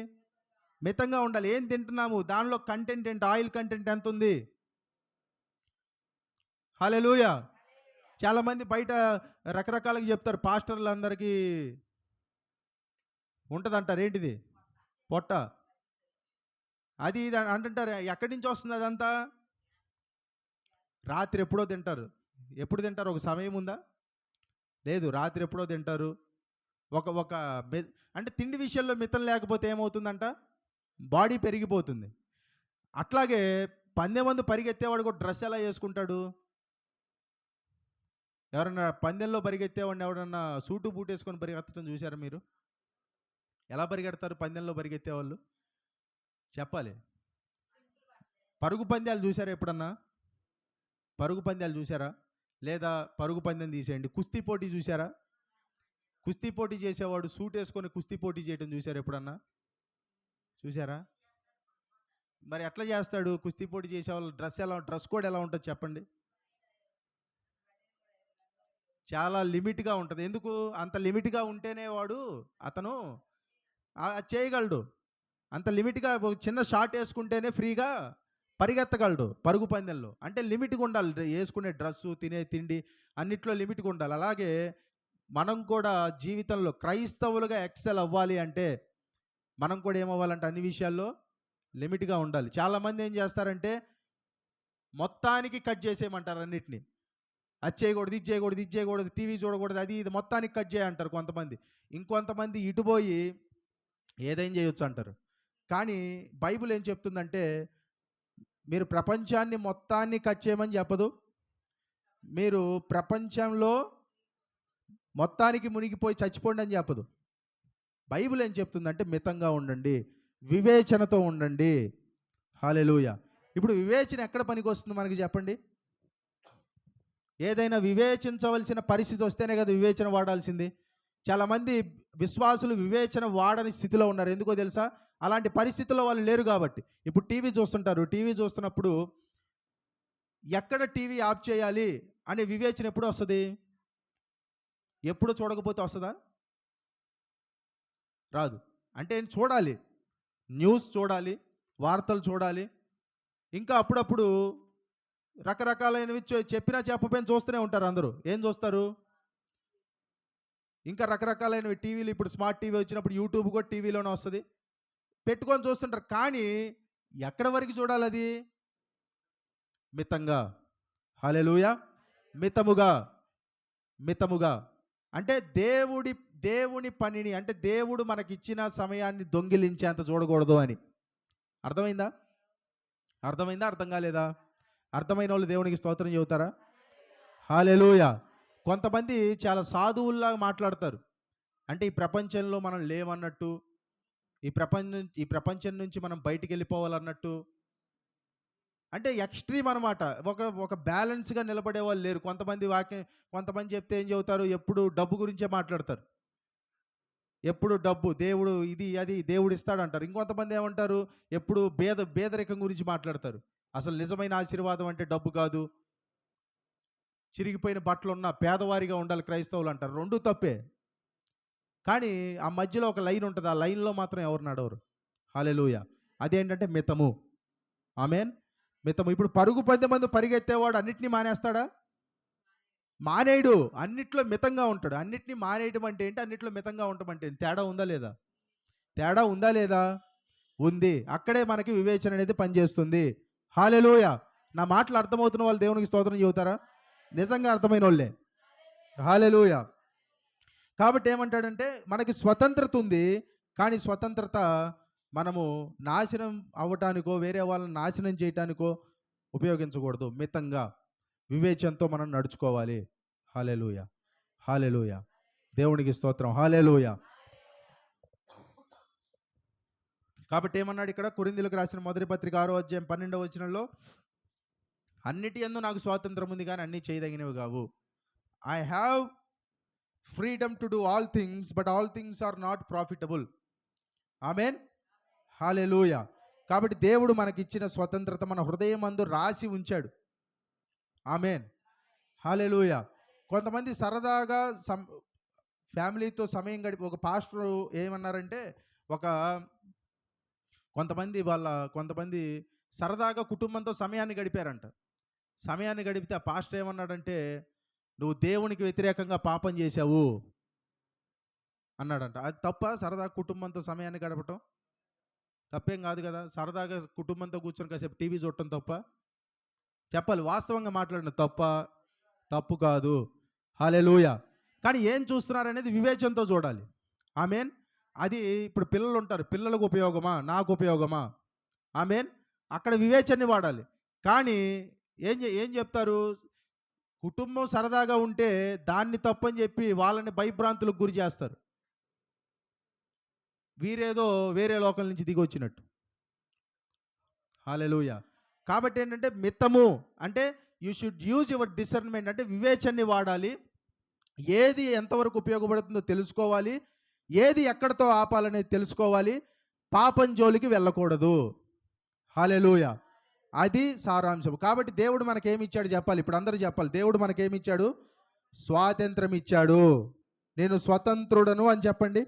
మితంగా ఉండాలి. ఏం తింటున్నాము, దానిలో కంటెంట్ ఏంటి, ఆయిల్ కంటెంట్ ఎంత ఉంది? హల్లెలూయా. చాలామంది బయట రకరకాలుగా చెప్తారు. పాస్టర్లు అందరికీ ఉంటుందంటారు. ఏంటిది? పొట్ట. అది ఇది అంటుంటారు. ఎక్కడి నుంచి వస్తుంది అదంతా? రాత్రి ఎప్పుడో తింటారు. ఎప్పుడు తింటారు? ఒక సమయం ఉందా? లేదు. రాత్రి ఎప్పుడో తింటారు. ఒక ఒక అంటే తిండి విషయంలో మితం లేకపోతే ఏమవుతుందంట? బాడీ పెరిగిపోతుంది. అట్లాగే పందెమందు పరిగెత్తేవాడు కూడా డ్రెస్ ఎలా వేసుకుంటాడు? ఎవరన్నా పందెంలో పరిగెత్తేవాడిని ఎవరన్నా సూటు బూట్ వేసుకొని పరిగెత్తడం చూసారా మీరు? ఎలా పరిగెడతారు పందెంలో పరిగెత్తేవాళ్ళు? చెప్పాలి. పరుగు పందాలు చూసారా ఎప్పుడన్నా? పరుగు పందాలు చూసారా? లేదా పరుగు పందెం తీసేయండి, కుస్తీ పోటీ చూసారా? కుస్తీ పోటీ చేసేవాడు సూట్ వేసుకొని కుస్తీ పోటీ చేయడం చూసారా ఎప్పుడన్నా? చూసారా? మరి ఎట్లా చేస్తాడు? కుస్తీ పోటీ చేసేవాళ్ళు డ్రెస్ కోడ్ ఎలా ఉంటుంది చెప్పండి? చాలా లిమిట్గా ఉంటుంది. ఎందుకు? అంత లిమిట్గా ఉంటేనే అతను చేయగలడు. అంత లిమిట్గా ఒక చిన్న షార్ట్ వేసుకుంటేనే ఫ్రీగా పరిగెత్తగలడు పరుగు పందెంలో. అంటే లిమిట్గా ఉండాలి. వేసుకునే డ్రెస్సు, తినే తిండి అన్నిట్లో లిమిట్గా ఉండాలి. అలాగే మనం కూడా జీవితంలో క్రైస్తవులుగా ఎక్సెల్ అవ్వాలి అంటే మనం కూడా ఏమవ్వాలంటే అన్ని విషయాల్లో లిమిట్గా ఉండాలి. చాలామంది ఏం చేస్తారంటే మొత్తానికి కట్ చేసేయమంటారు అన్నిటిని. అది చేయకూడదు, ఇది చేయకూడదు, ఇది చేయకూడదు, టీవీ చూడకూడదు, అది ఇది మొత్తానికి కట్ చేయంటారు కొంతమంది. ఇంకొంతమంది ఇటుపోయి ఏదైనా చేయొచ్చు అంటారు. కానీ బైబిల్ ఏం చెప్తుందంటే మీరు ప్రపంచాన్ని మొత్తాన్ని కట్ చేయమని చెప్పదు. మీరు ప్రపంచంలో మొత్తానికి మునిగిపోయి చచ్చిపోండి అని చెప్పదు. బైబిల్ ఏం చెప్తుందంటే మితంగా ఉండండి, వివేచనతో ఉండండి. హల్లెలూయా. ఇప్పుడు వివేచన ఎక్కడ పనికి వస్తుంది మనకి చెప్పండి? ఏదైనా వివేచించవలసిన పరిస్థితి వస్తేనే కదా వివేచన వాడాల్సింది. చాలామంది విశ్వాసులు వివేచన వాడని స్థితిలో ఉన్నారు. ఎందుకో తెలుసా? అలాంటి పరిస్థితుల్లో వాళ్ళు లేరు కాబట్టి. ఇప్పుడు టీవీ చూస్తుంటారు. టీవీ చూస్తున్నప్పుడు ఎక్కడ టీవీ ఆఫ్ చేయాలి అనే వివేచన ఎప్పుడు వస్తుంది? ఎప్పుడు చూడకపోతే వస్తుందా? రాదు. అంటే చూడాలి, న్యూస్ చూడాలి, వార్తలు చూడాలి, ఇంకా అప్పుడప్పుడు రకరకాలైనవి చెప్పినా చెప్పపోయినా చూస్తూనే ఉంటారు అందరూ. ఏం చూస్తారు? ఇంకా రకరకాలైనవి టీవీలు. ఇప్పుడు స్మార్ట్ టీవీ వచ్చినప్పుడు యూట్యూబ్ కూడా టీవీలోనే వస్తుంది, పెట్టుకొని చూస్తుంటారు. కానీ ఎక్కడి వరకు చూడాలి? అది మితంగా. హల్లెలూయా. మితముగా అంటే దేవుని పనిని, అంటే దేవుడు మనకిచ్చిన సమయాన్ని దొంగిలించేంత చూడకూడదు అని. అర్థమైందా? అర్థం కాలేదా? అర్థమైన వాళ్ళు దేవునికి స్తోత్రం చెబుతారా? హల్లెలూయా. కొంతమంది చాలా సాధువుల్లాగా మాట్లాడతారు. అంటే ఈ ప్రపంచంలో మనం లేమన్నట్టు, ఈ ప్రపంచం నుంచి మనం బయటికి వెళ్ళిపోవాలన్నట్టు. అంటే ఎక్స్ట్రీమ్ అనమాట. ఒక బ్యాలెన్స్గా నిలబడే వాళ్ళు లేరు. కొంతమంది చెప్తే ఏం చెబుతారు? ఎప్పుడు డబ్బు గురించే మాట్లాడతారు. ఎప్పుడు డబ్బు, దేవుడు ఇది అది దేవుడు ఇస్తాడంటారు. ఇంకొంతమంది ఏమంటారు? ఎప్పుడు పేదరికం గురించి మాట్లాడతారు. అసలు నిజమైన ఆశీర్వాదం అంటే డబ్బు కాదు, చిరిగిపోయిన బట్టలు ఉన్న పేదవారిగా ఉండాలి క్రైస్తవులు అంటారు. రెండు తప్పే. కానీ ఆ మధ్యలో ఒక లైన్ ఉంటుంది. ఆ లైన్లో మాత్రం ఎవరు నడవరు. హల్లెలూయా. అదేంటంటే మితము. ఆమేన్. మితము. ఇప్పుడు పరుగు పందెమందు పరిగెత్తేవాడు అన్నిటినీ మానేస్తాడా? మానేయడు. అన్నిట్లో మితంగా ఉంటాడు. అన్నిటినీ మానేయడం అంటే ఏంటి? అన్నిట్లో మితంగా ఉండటం అంటే తేడా ఉందా లేదా? తేడా ఉందా లేదా? ఉంది. అక్కడే మనకి వివేచన అనేది పనిచేస్తుంది. హల్లెలూయా. నా మాటలు అర్థమవుతున్న వాళ్ళు దేవునికి స్తోత్రం చెబుతారా? నిజంగా అర్థమైన వాళ్ళే. హల్లెలూయా. కాబట్టి ఏమంటాడంటే మనకి స్వతంత్రత ఉంది, కానీ స్వతంత్రత మనము నాశనం అవ్వటానికో, వేరే వాళ్ళని నాశనం చేయటానికో ఉపయోగించకూడదు. మితంగా వివేచనతో మనం నడుచుకోవాలి. హల్లెలూయా, హల్లెలూయా, దేవునికి స్తోత్రం, హల్లెలూయా. కాబట్టి ఏమన్నాడు ఇక్కడ? కొరింథీయులకు రాసిన మొదటి పత్రిక 6వ అధ్యాయం 12వ వచనంలో, అన్నిటి యందు నాకు స్వాతంత్రం ఉంది కానీ అన్నీ చేయదగినవి కావు. I have freedom to do all things but all things are not profitable. Amen, hallelujah. కాబట్టి దేవుడు మనకిచ్చిన స్వతంత్రత మన హృదయమందు రాసి ఉంచాడు. Amen, hallelujah. కొంతమంది సరదాగా ఫ్యామిలీతో సమయం గడిపి, ఒక పాస్టర్ ఏమన్నారంటే, కొంతమంది సరదాగా కుటుంబంతో సమయాన్ని గడిపారంట. సమయాన్ని గడిపితే ఆ పాస్టర్ ఏమన్నాడంటే, నువ్వు దేవునికి వ్యతిరేకంగా పాపం చేశావు అన్నాడంట. అది తప్ప? సరదా కుటుంబంతో సమయాన్ని గడపటం తప్పేం కాదు కదా. సరదాగా కుటుంబంతో కూర్చొని కాసేపు టీవీ చూడటం తప్ప? చెప్పాలి, వాస్తవంగా మాట్లాడిన తప్ప? తప్పు కాదు. హల్లెలూయా. కానీ ఏం చూస్తున్నారనేది వివేచనతో చూడాలి. ఆమెన్. అది ఇప్పుడు పిల్లలు ఉంటారు, పిల్లలకు ఉపయోగమా, నాకు ఉపయోగమా? ఆమెన్. అక్కడ వివేచనని వాడాలి. కానీ ఏం చెప్తారు? కుటుంబం సరదాగా ఉంటే దాన్ని తప్పని చెప్పి వాళ్ళని భయభ్రాంతులకు గురి చేస్తారు. వీరేదో వేరే లోకం నుంచి దిగి వచ్చినట్టు. హల్లెలూయా. కాబట్టి ఏంటంటే మితము అంటే you should use your discernment, అంటే వివేచనని వాడాలి. ఏది ఎంతవరకు ఉపయోగపడుతుందో తెలుసుకోవాలి, ఏది ఎక్కడితో ఆపాలనేది తెలుసుకోవాలి. పాపం జోలికి వెళ్ళకూడదు. హల్లెలూయా. అది సారాంశం. కాబట్టి దేవుడు మనకేమి ఇచ్చాడు చెప్పాలి. ఇప్పుడు అందరూ చెప్పాలి, దేవుడు మనకేమి ఇచ్చాడు? స్వాతంత్రం ఇచ్చాడు. నేను స్వతంత్రుడను అని చెప్పండి.